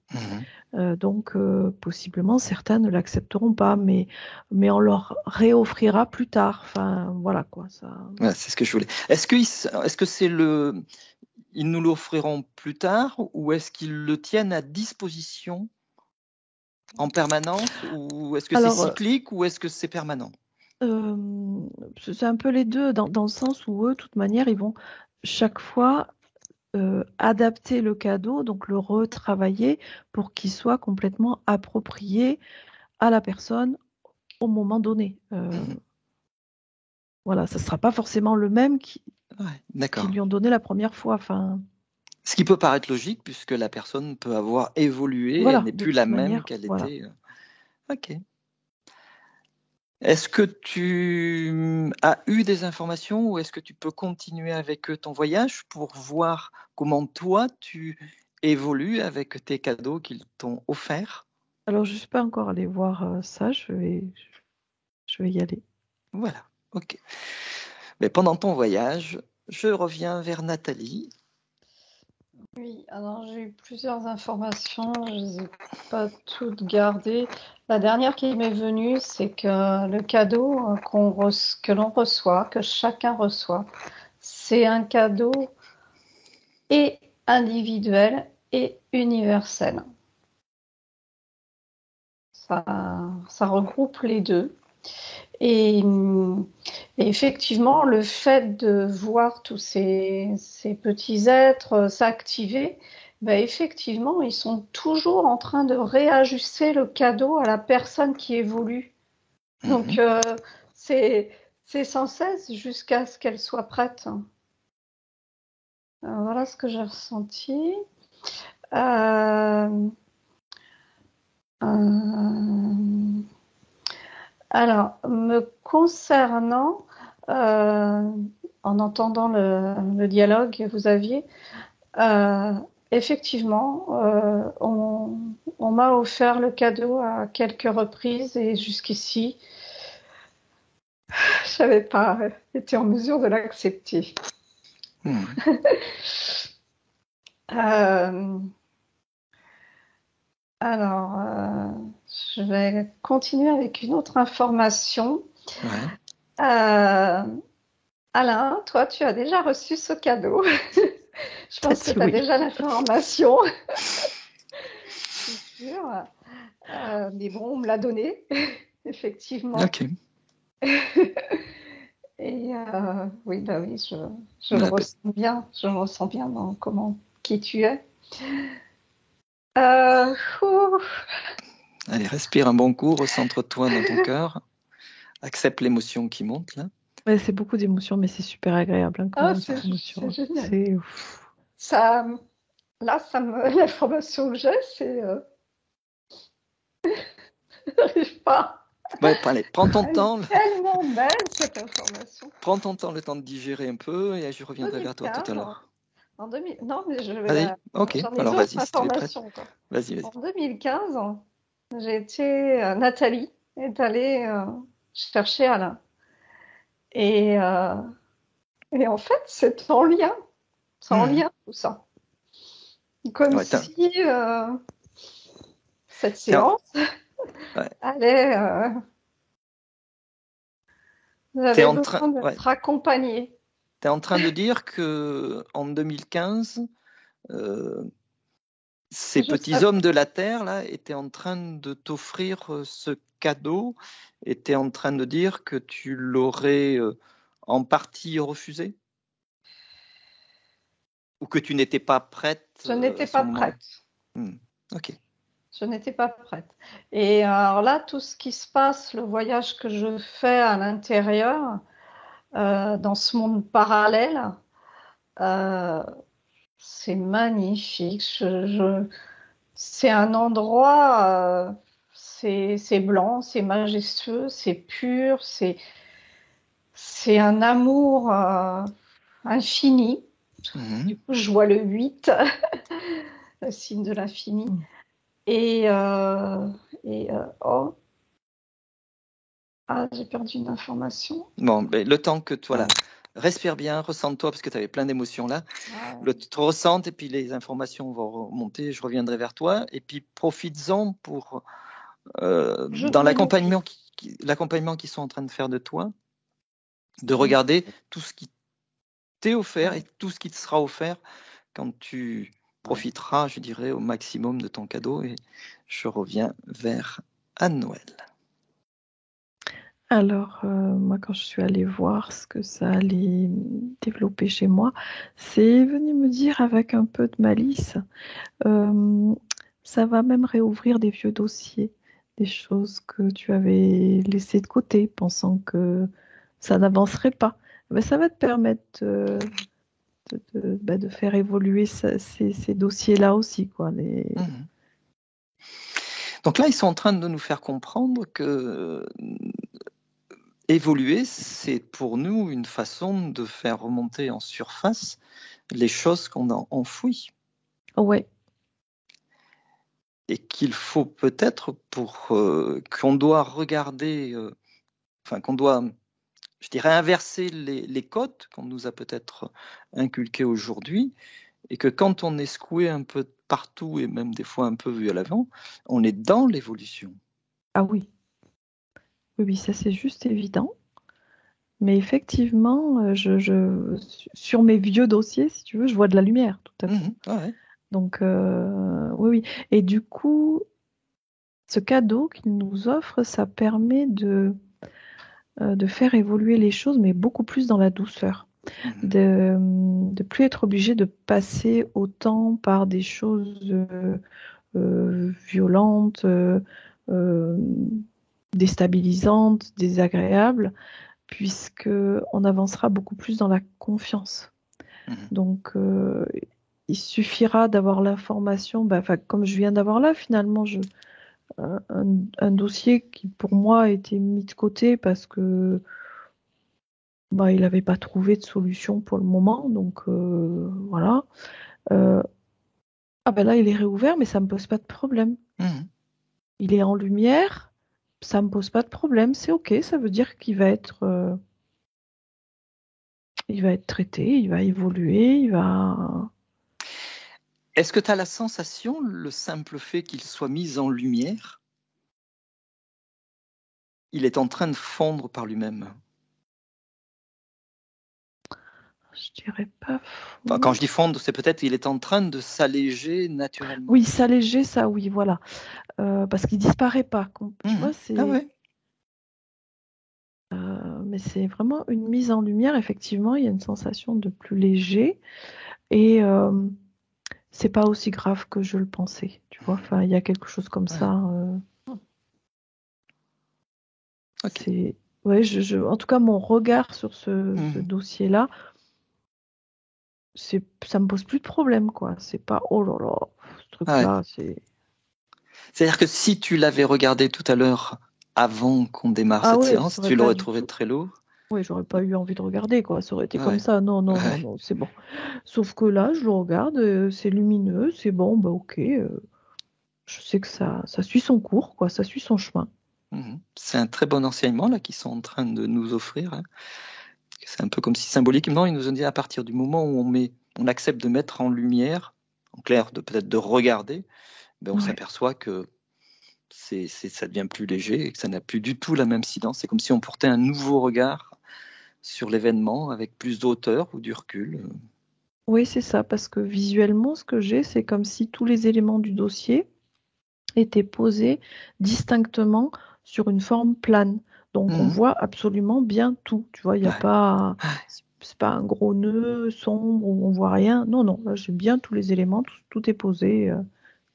Donc, possiblement, certains ne l'accepteront pas, mais on leur réoffrira plus tard. Enfin, voilà quoi. C'est ce que je voulais. Est-ce que c'est ils nous l'offriront plus tard ou est-ce qu'ils le tiennent à disposition en permanence ou est-ce que c'est cyclique ou est-ce que c'est permanent? C'est un peu les deux, dans le sens où eux, de toute manière, ils vont chaque fois adapter le cadeau, donc le retravailler pour qu'il soit complètement approprié à la personne au moment donné. Voilà, ça ne sera pas forcément le même qu'ils lui ont donné la première fois. Enfin, ce qui peut paraître logique puisque la personne peut avoir évolué, elle n'est plus la même qu'elle était. Ok. Est-ce que tu as eu des informations ou est-ce que tu peux continuer avec ton voyage pour voir comment toi tu évolues avec tes cadeaux qu'ils t'ont offerts? Alors, je ne suis pas encore allée voir ça, je vais y aller. Voilà, ok. Mais pendant ton voyage, je reviens vers Nathalie. Oui, alors j'ai eu plusieurs informations, je ne les ai pas toutes gardées. La dernière qui m'est venue, c'est que le cadeau que l'on reçoit, que chacun reçoit, c'est un cadeau et individuel et universel. Ça regroupe les deux. Et effectivement, le fait de voir tous ces petits êtres s'activer, effectivement, ils sont toujours en train de réajuster le cadeau à la personne qui évolue. Donc, c'est C'est 116 jusqu'à ce qu'elle soit prête. Alors, voilà ce que j'ai ressenti. Alors, me concernant, en entendant le dialogue que vous aviez, effectivement, on m'a offert le cadeau à quelques reprises et jusqu'ici, je n'avais pas été en mesure de l'accepter. Alors, je vais continuer avec une autre information. Ouais. Alain, toi, tu as déjà reçu ce cadeau. Je pense que tu as déjà l'information. C'est sûr. Mais bon, on me l'a donné, effectivement. Ok. Et oui, bah oui, je le ressens bien. Je le ressens bien dans qui tu es. Allez, respire un bon coup, recentre-toi dans ton cœur. Accepte l'émotion qui monte là. Ouais, c'est beaucoup d'émotions, mais c'est super agréable. Hein, quand c'est génial. L'information que j'ai, c'est... J'arrive pas. Ouais, allez, prends ton temps. Tellement belle cette information. Prends ton temps, le temps de digérer un peu, et je reviendrai vers toi tout à l'heure. En 2000... Non, mais je vais... Allez, ok, alors vas-y, si tu es prête. Vas-y. En 2015, Nathalie est allée chercher Alain. Et en fait, c'est en lien. C'est en lien, tout ça. Comme si cette séance allait... J'avais besoin d'être accompagnée. Tu es en train de dire qu'en 2015, ces petits hommes de la Terre là, étaient en train de t'offrir ce cadeau, étaient en train de dire que tu l'aurais en partie refusé? Ou que tu n'étais pas prête? Je n'étais pas prête. Ok. Je n'étais pas prête. Et alors là, tout ce qui se passe, le voyage que je fais à l'intérieur, dans ce monde parallèle, c'est magnifique. C'est un endroit, c'est blanc, c'est majestueux, c'est pur, c'est un amour infini. Du coup, je vois le 8, le signe de l'infini. Et j'ai perdu une information. Bon, ben, le temps que toi, là, respire bien, ressens-toi, parce que tu avais plein d'émotions là. Tu te ressentes, et puis les informations vont remonter, je reviendrai vers toi. Et puis, profites-en pour, dans l'accompagnement qu'ils sont en train de faire de toi, de regarder tout ce qui t'est offert et tout ce qui te sera offert quand tu profiteras, je dirais, au maximum de ton cadeau. Et je reviens vers Anne-Noël. Alors, moi, quand je suis allée voir ce que ça allait développer chez moi, c'est venu me dire avec un peu de malice, ça va même réouvrir des vieux dossiers, des choses que tu avais laissées de côté, pensant que ça n'avancerait pas. Mais ça va te permettre de faire évoluer ces dossiers-là aussi, quoi. Donc là, ils sont en train de nous faire comprendre que évoluer, c'est pour nous une façon de faire remonter en surface les choses qu'on a enfouies. Ouais. Et qu'il faut peut-être qu'on doit regarder, qu'on doit, je dirais, inverser les codes qu'on nous a peut-être inculquées aujourd'hui, et que quand on est secoué un peu partout et même des fois un peu vu à l'avant, on est dans l'évolution. Ah oui. Oui, ça c'est juste évident. Mais effectivement, sur mes vieux dossiers, si tu veux, je vois de la lumière, tout à fait. Ouais. Donc, oui. Et du coup, ce cadeau qu'il nous offre, ça permet de faire évoluer les choses, mais beaucoup plus dans la douceur. De plus être obligé de passer autant par des choses violentes, déstabilisantes, désagréables, puisqu'on avancera beaucoup plus dans la confiance. Donc, il suffira d'avoir l'information, comme je viens d'avoir là, finalement, un dossier qui, pour moi, a été mis de côté parce que il n'avait pas trouvé de solution pour le moment. Donc, voilà. Là, il est réouvert, mais ça ne me pose pas de problème. Il est en lumière, ça ne me pose pas de problème. C'est OK, ça veut dire qu'il va être... il va être traité, il va évoluer, il va... Est-ce que tu as la sensation, le simple fait qu'il soit mis en lumière, il est en train de fondre par lui-même? Je dirais pas fondre. Enfin, quand je dis fondre, c'est peut-être qu'il est en train de s'alléger naturellement. Oui, s'alléger, ça, oui, voilà. Parce qu'il disparaît pas. Tu vois, c'est... Ah ouais. Mais c'est vraiment une mise en lumière. Effectivement, il y a une sensation de plus léger. Et... c'est pas aussi grave que je le pensais, tu vois. Enfin, il y a quelque chose comme ça. Okay. En tout cas, mon regard sur ce dossier-là, ça me pose plus de problème, quoi. C'est pas oh là là, ce truc-là, c'est. C'est-à-dire que si tu l'avais regardé tout à l'heure avant qu'on démarre cette séance, tu l'aurais trouvé très lourd. Oui, j'aurais pas eu envie de regarder, quoi. Ça aurait été comme ça. Non, c'est bon. Sauf que là, je le regarde, c'est lumineux, c'est bon, ok. Je sais que ça suit son cours, quoi. Ça suit son chemin. C'est un très bon enseignement là qu'ils sont en train de nous offrir. Hein. C'est un peu comme si symboliquement, ils nous ont dit à partir du moment où on accepte de mettre en lumière, en clair, peut-être de regarder, on s'aperçoit que ça devient plus léger et que ça n'a plus du tout la même incidence. C'est comme si on portait un nouveau regard sur l'événement avec plus d'auteur ou du recul. Oui, c'est ça, parce que visuellement, ce que j'ai, c'est comme si tous les éléments du dossier étaient posés distinctement sur une forme plane. Donc, on voit absolument bien tout. Tu vois, il n'y a pas... C'est pas un gros nœud sombre où on voit rien. Non, là, j'ai bien tous les éléments. Tout est posé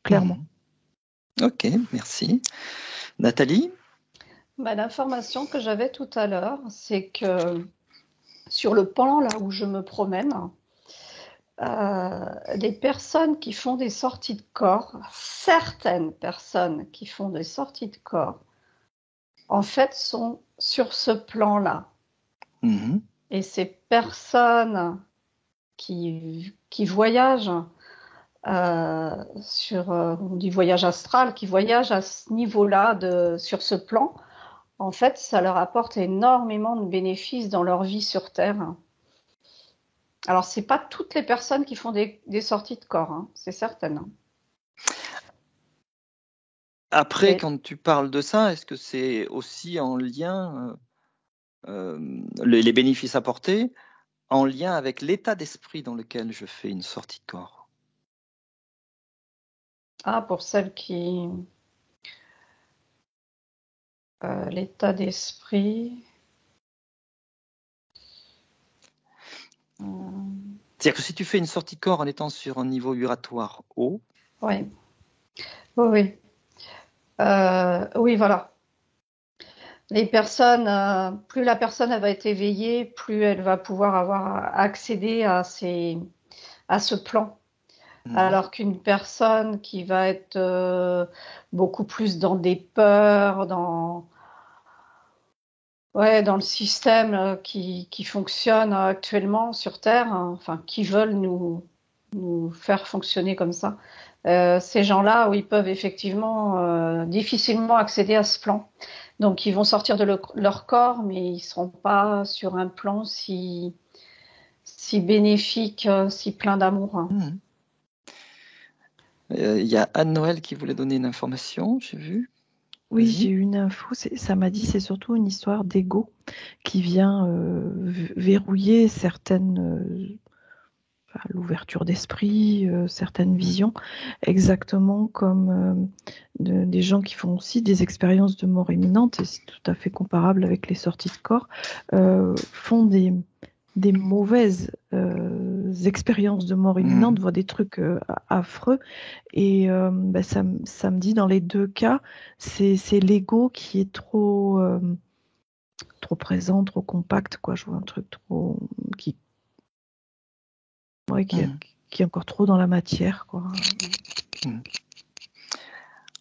clairement. Ok, merci. Nathalie ? L'information que j'avais tout à l'heure, c'est que sur le plan là où je me promène, les personnes qui font des sorties de corps, certaines personnes qui font des sorties de corps, en fait, sont sur ce plan-là. Et ces personnes qui voyagent on dit voyage astral, qui voyagent à ce niveau-là, sur ce plan, en fait, ça leur apporte énormément de bénéfices dans leur vie sur Terre. Alors, c'est pas toutes les personnes qui font des sorties de corps, hein, c'est certaines. Après, quand tu parles de ça, est-ce que c'est aussi en lien, les bénéfices apportés, en lien avec l'état d'esprit dans lequel je fais une sortie de corps? Ah, pour celles qui... l'état d'esprit... C'est-à-dire que si tu fais une sortie de corps en étant sur un niveau vibratoire haut... Oui. Oui, voilà. Les personnes, plus la personne elle va être éveillée, plus elle va pouvoir avoir accédé à ce plan. Alors qu'une personne qui va être beaucoup plus dans des peurs, dans le système qui fonctionne actuellement sur Terre, hein, enfin qui veulent nous faire fonctionner comme ça. Ces gens-là, ils peuvent effectivement difficilement accéder à ce plan. Donc, ils vont sortir de leur corps, mais ils ne seront pas sur un plan si bénéfique, si plein d'amour. Il y a Anne-Noël qui voulait donner une information, j'ai vu. Oui, j'ai eu une info. Ça m'a dit c'est surtout une histoire d'ego qui vient verrouiller certaines... l'ouverture d'esprit, certaines visions, exactement comme des gens qui font aussi des expériences de mort imminente, et c'est tout à fait comparable avec les sorties de corps, font des mauvaises expériences de mort imminente, voient des trucs affreux, et ça me dit dans les deux cas, c'est l'ego qui est trop trop présent, trop compact, quoi. Je vois un truc trop qui est encore trop dans la matière, quoi.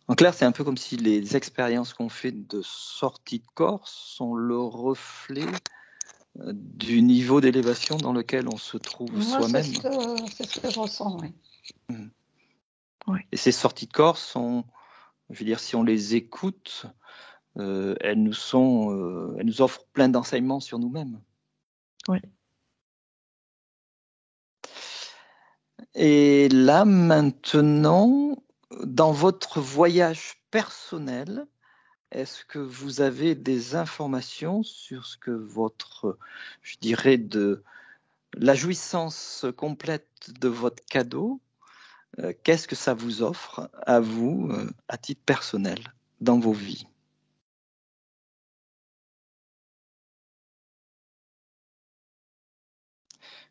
En clair, c'est un peu comme si les expériences qu'on fait de sortie de corps sont le reflet du niveau d'élévation dans lequel on se trouve soi-même. C'est ce que je ressens, oui. Et ces sorties de corps sont, je veux dire, si on les écoute, elles nous offrent plein d'enseignements sur nous-mêmes. Oui. Et là, maintenant, dans votre voyage personnel, est-ce que vous avez des informations sur ce que je dirais, de la jouissance complète de votre cadeau, qu'est-ce que ça vous offre à vous, à titre personnel, dans vos vies?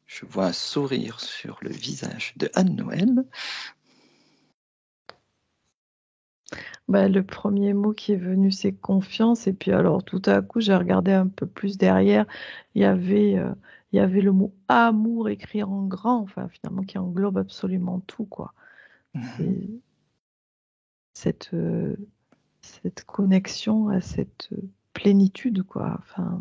Je vois un sourire sur le visage de Anne-Noël. Le premier mot qui est venu, c'est confiance. Et puis alors, tout à coup, j'ai regardé un peu plus derrière. Il y avait le mot amour écrit en grand, enfin finalement qui englobe absolument tout, quoi. C'est cette connexion à cette plénitude, quoi. Enfin,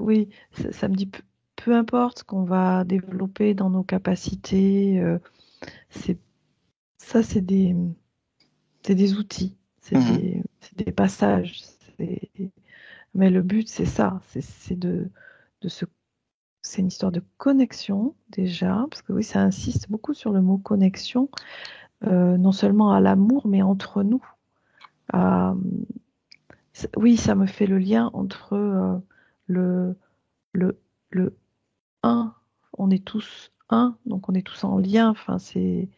oui, ça me dit peu importe ce qu'on va développer dans nos capacités, c'est des outils, c'est des passages. Mais le but, c'est ça, c'est une histoire de connexion déjà, parce que oui, ça insiste beaucoup sur le mot connexion, non seulement à l'amour, mais entre nous. Oui, ça me fait le lien entre le un, on est tous un, donc on est tous en lien. Enfin, c'est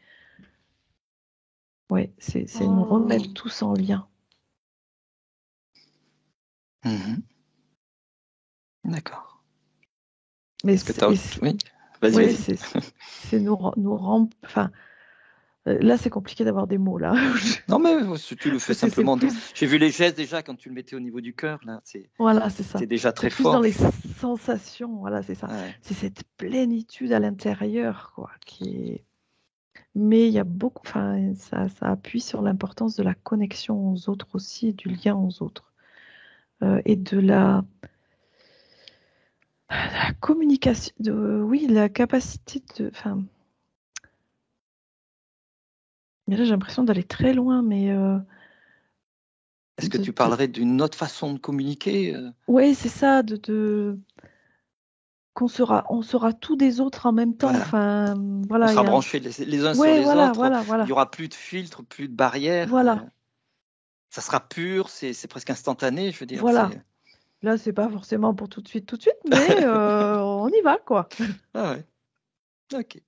nous remettre tous en lien. D'accord. Mais oui, vas-y. C'est nous rendre. Enfin, là, c'est compliqué d'avoir des mots là. Non, mais tu le fais simplement. J'ai vu les gestes déjà quand tu le mettais au niveau du cœur. Là, voilà, c'est ça. C'est déjà très plus fort. Dans les sensations, voilà, c'est ça. Ouais. C'est cette plénitude à l'intérieur, quoi, qui est. Mais il y a beaucoup. Enfin, ça appuie sur l'importance de la connexion aux autres aussi, du lien aux autres, et de la communication. La capacité de. Enfin. Mais là, j'ai l'impression d'aller très loin, mais. Est-ce que tu parlerais d'une autre façon de communiquer Oui, c'est ça, on sera tous des autres en même temps. Voilà. Enfin, voilà, on sera branchés les uns sur les autres. Voilà. Il n'y aura plus de filtres, plus de barrières. Voilà. Ça sera pur, c'est presque instantané, je veux dire. Voilà. Là, c'est pas forcément pour tout de suite, mais on y va, quoi. Ah ouais. Ok.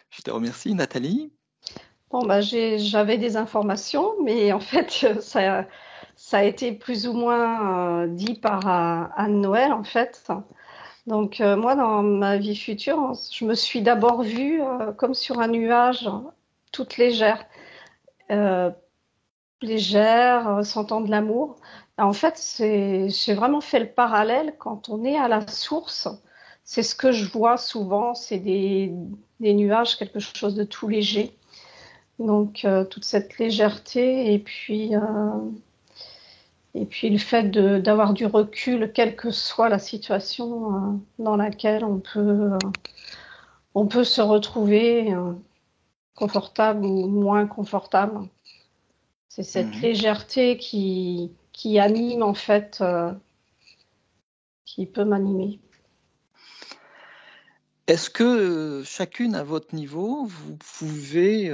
Je te remercie, Nathalie. Bon, j'avais des informations, mais en fait, ça a été plus ou moins dit par Anne-Noël, en fait. Donc, moi, dans ma vie future, je me suis d'abord vue comme sur un nuage, toute légère. Sentant de l'amour. En fait, j'ai vraiment fait le parallèle quand on est à la source. C'est ce que je vois souvent, c'est des nuages, quelque chose de tout léger. Donc, toute cette légèreté et puis le fait d'avoir du recul, quelle que soit la situation dans laquelle on peut se retrouver confortable ou moins confortable. C'est cette légèreté qui anime, en fait, qui peut m'animer. Est-ce que chacune à votre niveau, vous pouvez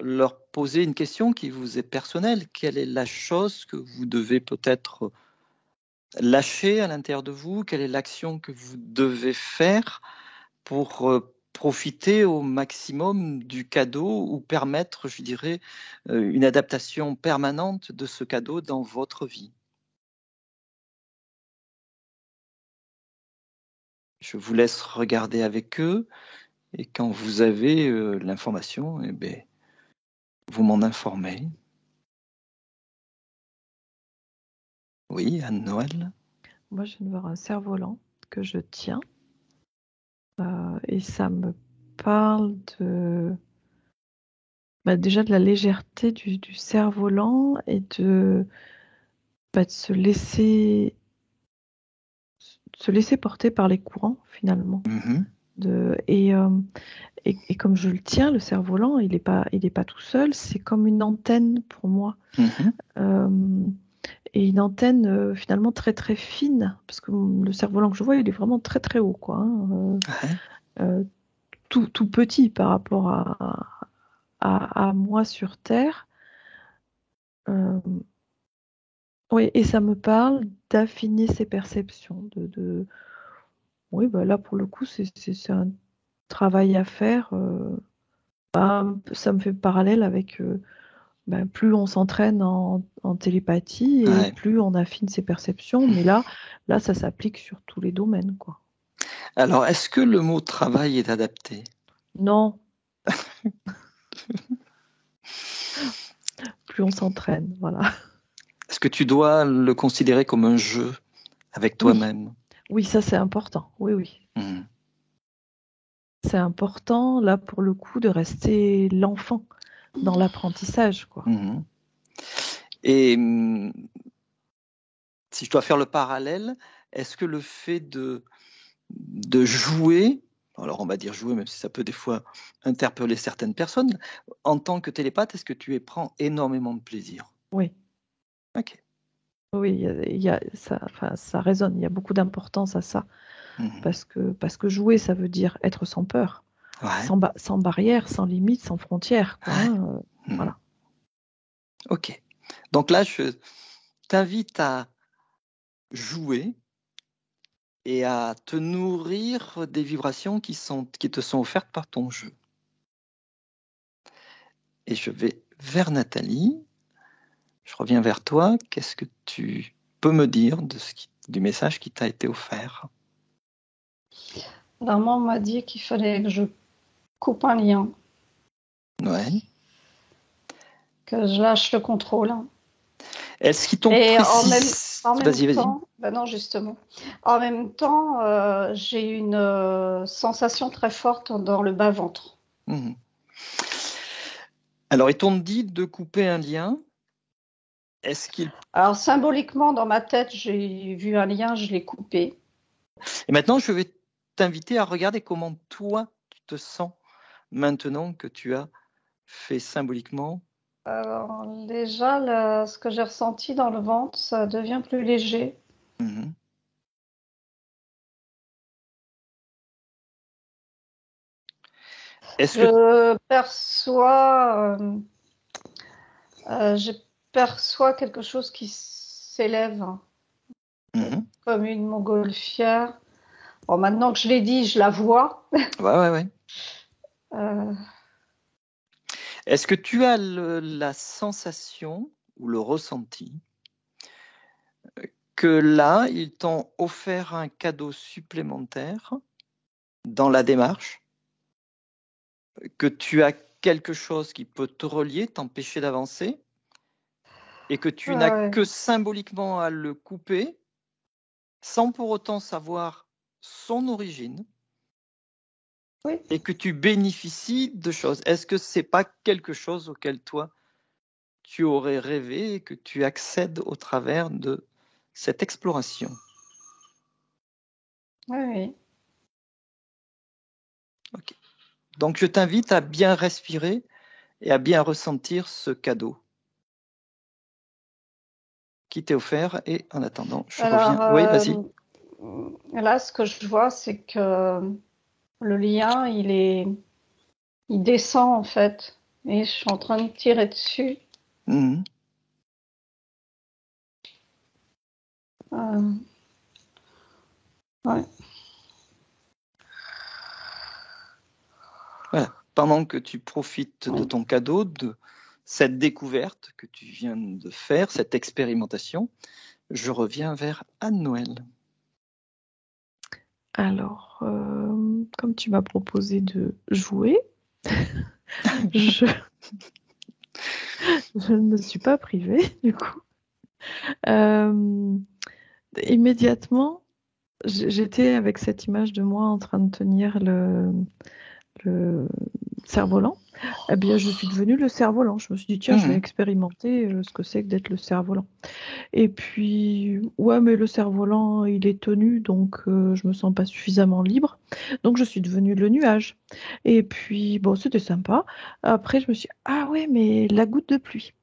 leur poser une question qui vous est personnelle? Quelle est la chose que vous devez peut-être lâcher à l'intérieur de vous? Quelle est l'action que vous devez faire pour profiter au maximum du cadeau ou permettre, je dirais, une adaptation permanente de ce cadeau dans votre vie? Je vous laisse regarder avec eux et quand vous avez l'information, vous m'en informez. Oui, Anne-Noël. Moi, je viens de voir un cerf-volant que je tiens. Et ça me parle déjà de la légèreté du cerf-volant et de se laisser porter par les courants, finalement. Et comme je le tiens, le cerf-volant, il n'est pas tout seul, c'est comme une antenne pour moi. Et une antenne finalement très très fine, parce que le cerf-volant que je vois, il est vraiment très très haut, quoi. Tout petit par rapport à moi sur Terre. Oui, et ça me parle d'affiner ses perceptions. Oui, là pour le coup, c'est un travail à faire. Ça me fait parallèle avec plus on s'entraîne en télépathie et plus on affine ses perceptions. Mais là, ça s'applique sur tous les domaines, quoi. Alors, est-ce que le mot travail est adapté? Non. Plus on s'entraîne, voilà. Est-ce que tu dois le considérer comme un jeu avec toi-même? Oui, ça c'est important. Oui. C'est important, là, pour le coup, de rester l'enfant dans l'apprentissage, quoi. Et si je dois faire le parallèle, est-ce que le fait de jouer, alors on va dire jouer, même si ça peut des fois interpeller certaines personnes, en tant que télépathe, est-ce que tu y prends énormément de plaisir? Oui. Ok. Oui, ça résonne, il y a beaucoup d'importance à ça. Parce que jouer, ça veut dire être sans peur, sans barrière, sans limite, sans frontières, quoi. Voilà. Ok. Donc là, je t'invite à jouer et à te nourrir des vibrations qui te sont offertes par ton jeu. Et je vais vers Nathalie. Je reviens vers toi. Qu'est-ce que tu peux me dire du message qui t'a été offert? Alors moi, on m'a dit qu'il fallait que je coupe un lien. Ouais. Que je lâche le contrôle. Est-ce qu'ils t'ont précisé? Vas-y. Non, justement. En même temps, j'ai une sensation très forte dans le bas-ventre. Alors, ils t'ont dit de couper un lien. Alors, symboliquement, dans ma tête, j'ai vu un lien, je l'ai coupé. Et maintenant, je vais t'inviter à regarder comment toi, tu te sens maintenant que tu as fait symboliquement. Alors, déjà, ce que j'ai ressenti dans le ventre, ça devient plus léger. Je perçois quelque chose qui s'élève comme une montgolfière. Bon, maintenant que je l'ai dit, je la vois. Ouais. Est-ce que tu as la sensation ou le ressenti que là, ils t'ont offert un cadeau supplémentaire dans la démarche, que tu as quelque chose qui peut te relier, t'empêcher d'avancer, et que tu n'as que symboliquement à le couper, sans pour autant savoir son origine, et que tu bénéficies de choses? Est-ce que c'est pas quelque chose auquel toi, tu aurais rêvé et que tu accèdes au travers de cette exploration? Oui. Okay. Donc, je t'invite à bien respirer et à bien ressentir ce cadeau qui t'est offert. Et en attendant, je reviens. Oui, vas-y. Là, ce que je vois, c'est que le lien, il descend en fait. Et je suis en train de tirer dessus. Ouais. Voilà. Pendant que tu profites de ton cadeau, de cette découverte que tu viens de faire, cette expérimentation, je reviens vers Anne-Noël. Alors, comme tu m'as proposé de jouer, je ne me suis pas privée, du coup. Immédiatement, j'étais avec cette image de moi en train de tenir le cerf-volant. Eh bien, je suis devenue le cerf-volant. Je me suis dit, tiens, je vais expérimenter ce que c'est que d'être le cerf-volant. Et puis, ouais, mais le cerf-volant, il est tenu, donc je me sens pas suffisamment libre. Donc, je suis devenue le nuage. Et puis, bon, c'était sympa. Après, je me suis dit, ah ouais, mais la goutte de pluie.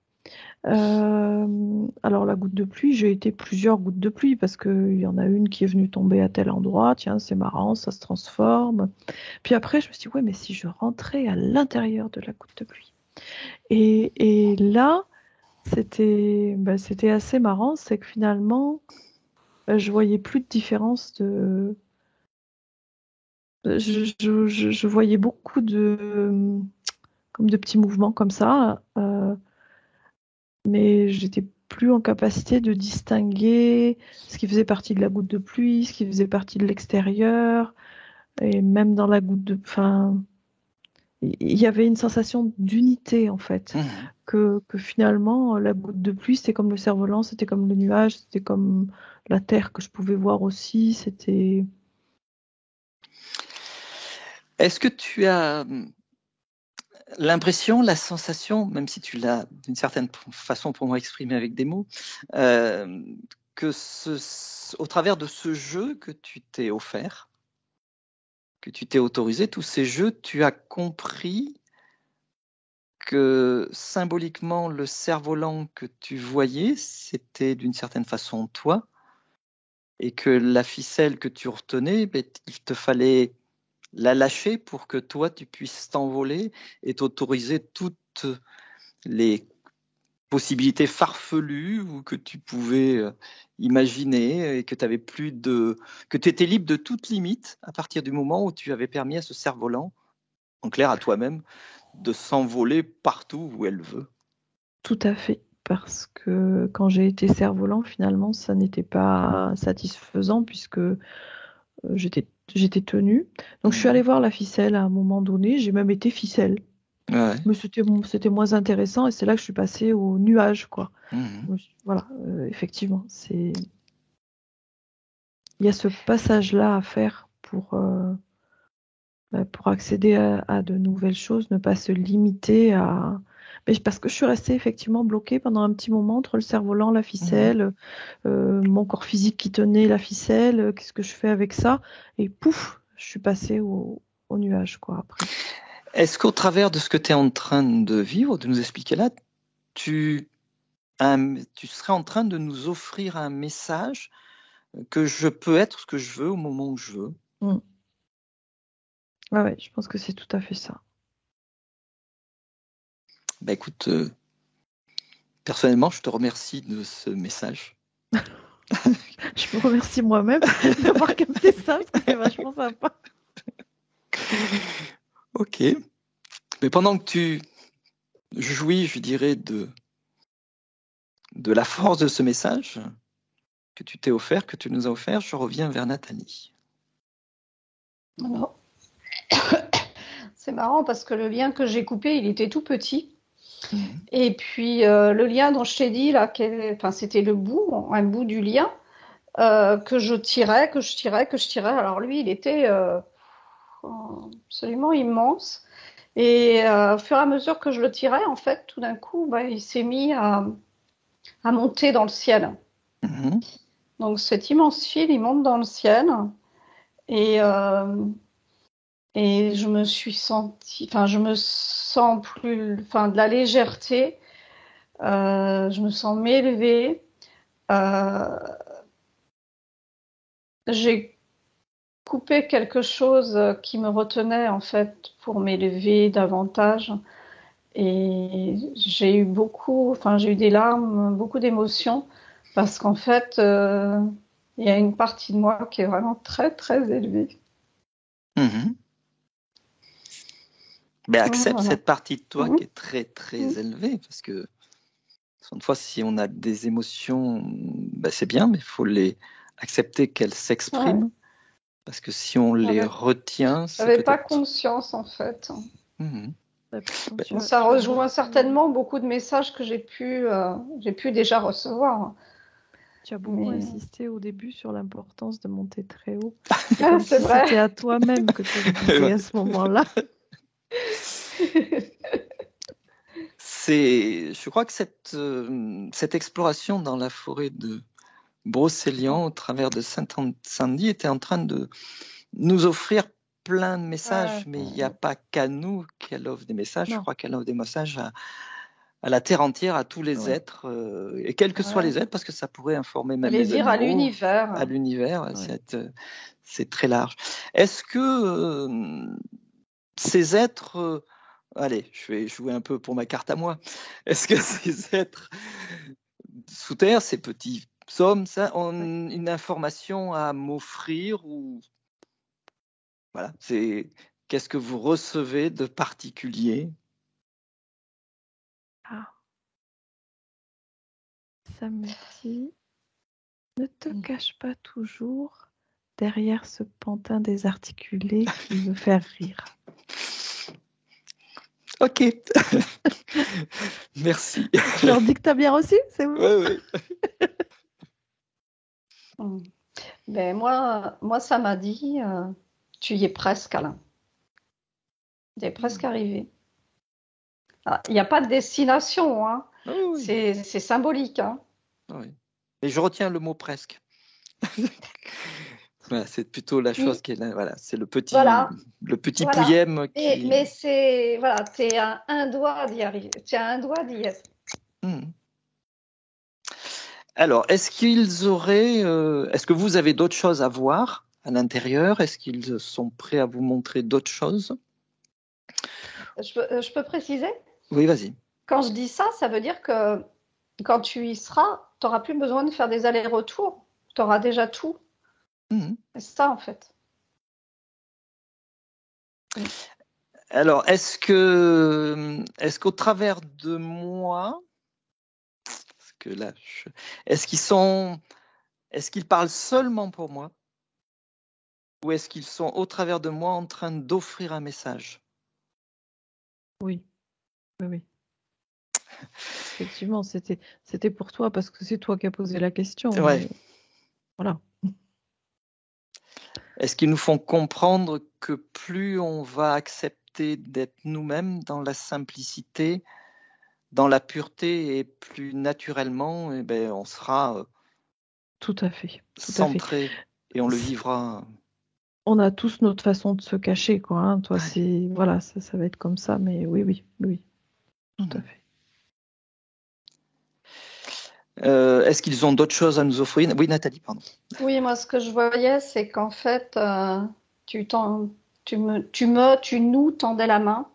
Alors, la goutte de pluie, j'ai été plusieurs gouttes de pluie parce qu'il y en a une qui est venue tomber à tel endroit. Tiens, c'est marrant, ça se transforme. Puis après, je me suis dit, ouais, mais si je rentrais à l'intérieur de la goutte de pluie. Et là, c'était assez marrant, c'est que finalement, je voyais plus de différence de. Je voyais beaucoup comme de petits mouvements comme ça, mais j'étais plus en capacité de distinguer ce qui faisait partie de la goutte de pluie, ce qui faisait partie de l'extérieur, et même dans la goutte de. Enfin, il y avait une sensation d'unité en fait, que finalement la goutte de pluie c'était comme le cerf-volant, c'était comme le nuage, c'était comme la terre que je pouvais voir aussi, c'était. Est-ce que tu as l'impression, la sensation, même si tu l'as d'une certaine façon pour moi exprimé avec des mots, que au travers de ce jeu que tu t'es offert, que tu t'es autorisé, tous ces jeux, tu as compris que symboliquement, le cerf-volant que tu voyais, c'était d'une certaine façon toi, et que la ficelle que tu retenais, il te fallait la lâcher pour que toi, tu puisses t'envoler et t'autoriser toutes les possibilités farfelues ou que tu pouvais imaginer et que tu avais que tu étais libre de toute limite à partir du moment où tu avais permis à ce cerf-volant, en clair à toi-même, de s'envoler partout où elle veut. Tout à fait, parce que quand j'ai été cerf-volant, finalement, ça n'était pas satisfaisant puisque j'étais tenue. Donc je suis allée voir la ficelle à un moment donné, j'ai même été ficelle. Ouais. Mais c'était moins intéressant et c'est là que je suis passée au nuage, quoi. Voilà, effectivement, il y a ce passage-là à faire pour accéder à de nouvelles choses, ne pas se limiter à. Mais parce que je suis restée effectivement bloquée pendant un petit moment entre le cerf-volant, la ficelle, mon corps physique qui tenait la ficelle, qu'est-ce que je fais avec ça? Et pouf, je suis passée au nuage, quoi, après. Est-ce qu'au travers de ce que tu es en train de vivre, de nous expliquer là, tu serais en train de nous offrir un message que je peux être ce que je veux au moment où je veux? Ouais, je pense que c'est tout à fait ça. Bah écoute, personnellement, je te remercie de ce message. Je me remercie moi-même d'avoir capté ça, c'était vachement sympa. Ok. Mais pendant que tu jouis, je dirais, de la force de ce message que tu t'es offert, que tu nous as offert, je reviens vers Nathalie. Alors, c'est marrant parce que le lien que j'ai coupé, il était tout petit. Et puis le lien dont je t'ai dit là, c'était un bout du lien que je tirais. Alors lui, il était absolument immense. Et au fur et à mesure que je le tirais, en fait, tout d'un coup, il s'est mis à monter dans le ciel. Donc cet immense fil, il monte dans le ciel. Et je me sens plus, de la légèreté. Je me sens m'élever. J'ai coupé quelque chose qui me retenait en fait pour m'élever davantage. Et j'ai eu des larmes, beaucoup d'émotions parce qu'en fait, il y a une partie de moi qui est vraiment très très élevée. Mais accepte cette partie de toi qui est très très élevée, parce que une fois, si on a des émotions, c'est bien, mais il faut les accepter qu'elles s'expriment, parce que si on les retient, c'est j'avais pas conscience en fait. Ça rejoint certainement beaucoup de messages que j'ai pu déjà recevoir. Tu as beaucoup insisté au début sur l'importance de monter très haut. C'est comme si c'était à toi-même que tu le disais à ce moment-là. Je crois que cette exploration dans la forêt de Brocéliande au travers de Saint-Sandy était en train de nous offrir plein de messages, mais il n'y a pas qu'à nous qu'elle offre des messages. Je crois qu'elle offre des messages à la terre entière, à tous les êtres, et quels que soient les êtres, parce que ça pourrait informer même les animaux. À l'univers. À l'univers, c'est très large. Est-ce que ces êtres... allez, je vais jouer un peu pour ma carte à moi. Est-ce que ces êtres sous terre, ces petits hommes, ça, ont une information à m'offrir ou voilà, qu'est-ce que vous recevez de particulier? Ça me dit, ne te cache pas toujours derrière ce pantin désarticulé qui veut faire rire. Ok. Merci. Je leur dis que tu as bien reçu, c'est bon? Oui. Ben moi, ça m'a dit, tu y es presque, Alain. Tu es presque arrivé. Il n'y a pas de destination, hein. Oui. C'est symbolique. Hein. Oui. Et je retiens le mot presque. Voilà, c'est plutôt la chose qui est là. Voilà, c'est le petit pouillème qui. Mais c'est voilà, t'es à un doigt d'y arriver. Tu as un doigt d'y être. Alors, est-ce que vous avez d'autres choses à voir à l'intérieur? Est-ce qu'ils sont prêts à vous montrer d'autres choses? Je peux préciser? Oui, vas-y. Quand je dis ça, ça veut dire que quand tu y seras, tu n'auras plus besoin de faire des allers-retours. Tu auras déjà tout. C'est ça, en fait. Alors, est-ce qu'au travers de moi, parce que là, est-ce qu'ils parlent seulement pour moi, ou est-ce qu'ils sont au travers de moi en train d'offrir un message? Oui. Effectivement, c'était pour toi parce que c'est toi qui as posé la question. Ouais. Mais... Voilà. Est-ce qu'ils nous font comprendre que plus on va accepter d'être nous-mêmes dans la simplicité, dans la pureté, et plus naturellement, on sera tout à fait centré et on le vivra. On a tous notre façon de se cacher, quoi. Hein. Toi, voilà, ça va être comme ça, mais oui, tout à fait. Est-ce qu'ils ont d'autres choses à nous offrir? Oui, Nathalie, pardon. Oui, moi, ce que je voyais, c'est qu'en fait, tu nous tendais la main.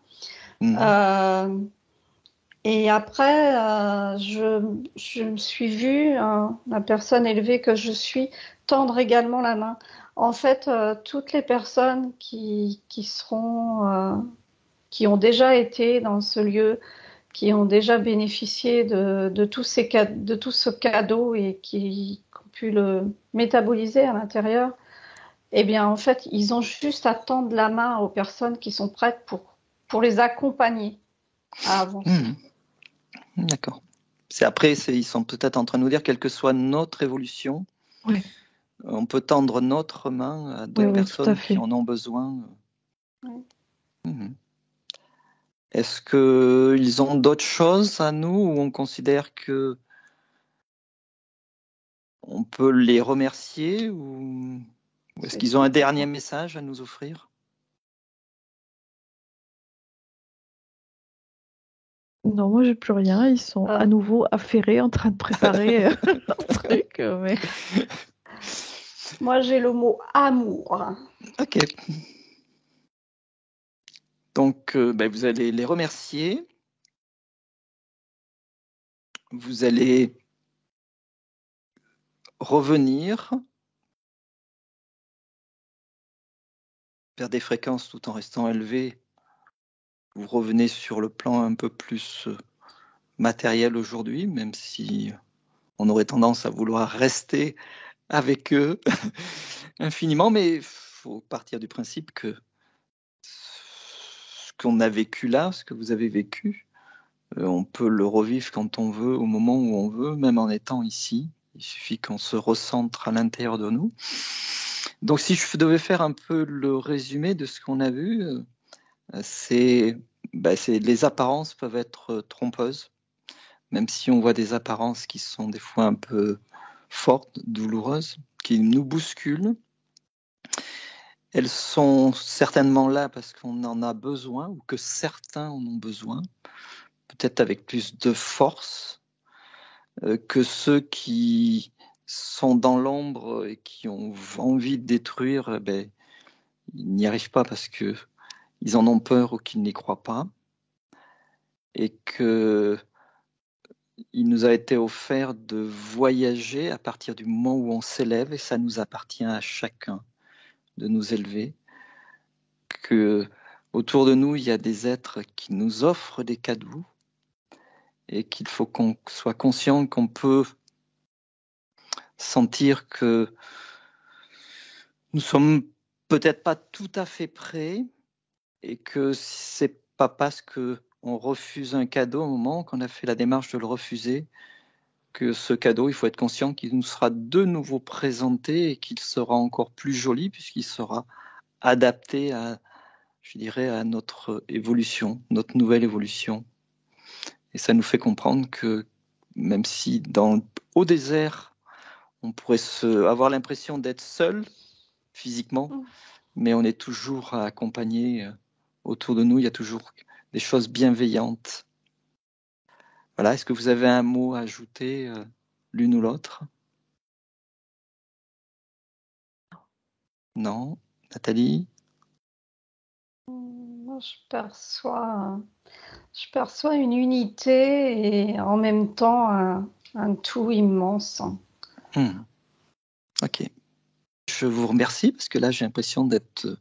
Et après, je me suis vue, la personne élevée que je suis, tendre également la main. En fait, toutes les personnes qui ont déjà été dans ce lieu, qui ont déjà bénéficié de tout ce cadeau et qui ont pu le métaboliser à l'intérieur, eh bien, en fait, ils ont juste à tendre la main aux personnes qui sont prêtes pour les accompagner à avancer. D'accord. Ils sont peut-être en train de nous dire, quelle que soit notre évolution, on peut tendre notre main à d'autres personnes qui en ont besoin. Est-ce qu'ils ont d'autres choses à nous ou on considère que on peut les remercier ou est-ce qu'ils ont un dernier message à nous offrir? Non, moi j'ai plus rien. Ils sont à nouveau affairés en train de préparer leur truc. Mais... Moi j'ai le mot amour. Ok. Donc vous allez les remercier. Vous allez revenir vers des fréquences tout en restant élevé. Vous revenez sur le plan un peu plus matériel aujourd'hui, même si on aurait tendance à vouloir rester avec eux infiniment, mais il faut partir du principe que ce qu'on a vécu là, ce que vous avez vécu, on peut le revivre quand on veut, au moment où on veut, même en étant ici. Il suffit qu'on se recentre à l'intérieur de nous. Donc, si je devais faire un peu le résumé de ce qu'on a vu, les apparences peuvent être trompeuses, même si on voit des apparences qui sont des fois un peu fortes, douloureuses, qui nous bousculent. Elles sont certainement là parce qu'on en a besoin, ou que certains en ont besoin, peut-être avec plus de force que ceux qui sont dans l'ombre et qui ont envie de détruire, ils n'y arrivent pas parce qu'ils en ont peur ou qu'ils n'y croient pas. Et qu'il nous a été offert de voyager à partir du moment où on s'élève, et ça nous appartient à chacun de nous élever. Que autour de nous, il y a des êtres qui nous offrent des cadeaux et qu'il faut qu'on soit conscient qu'on peut sentir que nous sommes peut-être pas tout à fait prêts et que c'est pas parce qu'on refuse un cadeau au moment qu'on a fait la démarche de le refuser que ce cadeau, il faut être conscient qu'il nous sera de nouveau présenté et qu'il sera encore plus joli puisqu'il sera adapté à, je dirais, à notre évolution, notre nouvelle évolution. Et ça nous fait comprendre que même si au désert, on pourrait avoir l'impression d'être seul physiquement, mais on est toujours accompagné autour de nous, il y a toujours des choses bienveillantes. Voilà, est-ce que vous avez un mot à ajouter l'une ou l'autre? Non, Nathalie? Je perçois une unité et en même temps un tout immense. Ok. Je vous remercie parce que là, j'ai l'impression d'être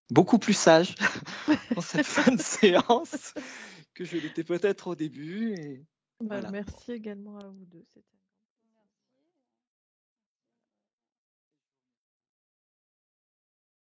beaucoup plus sage dans cette fin de séance que je l'étais peut-être au début. Et voilà. Merci également à vous deux.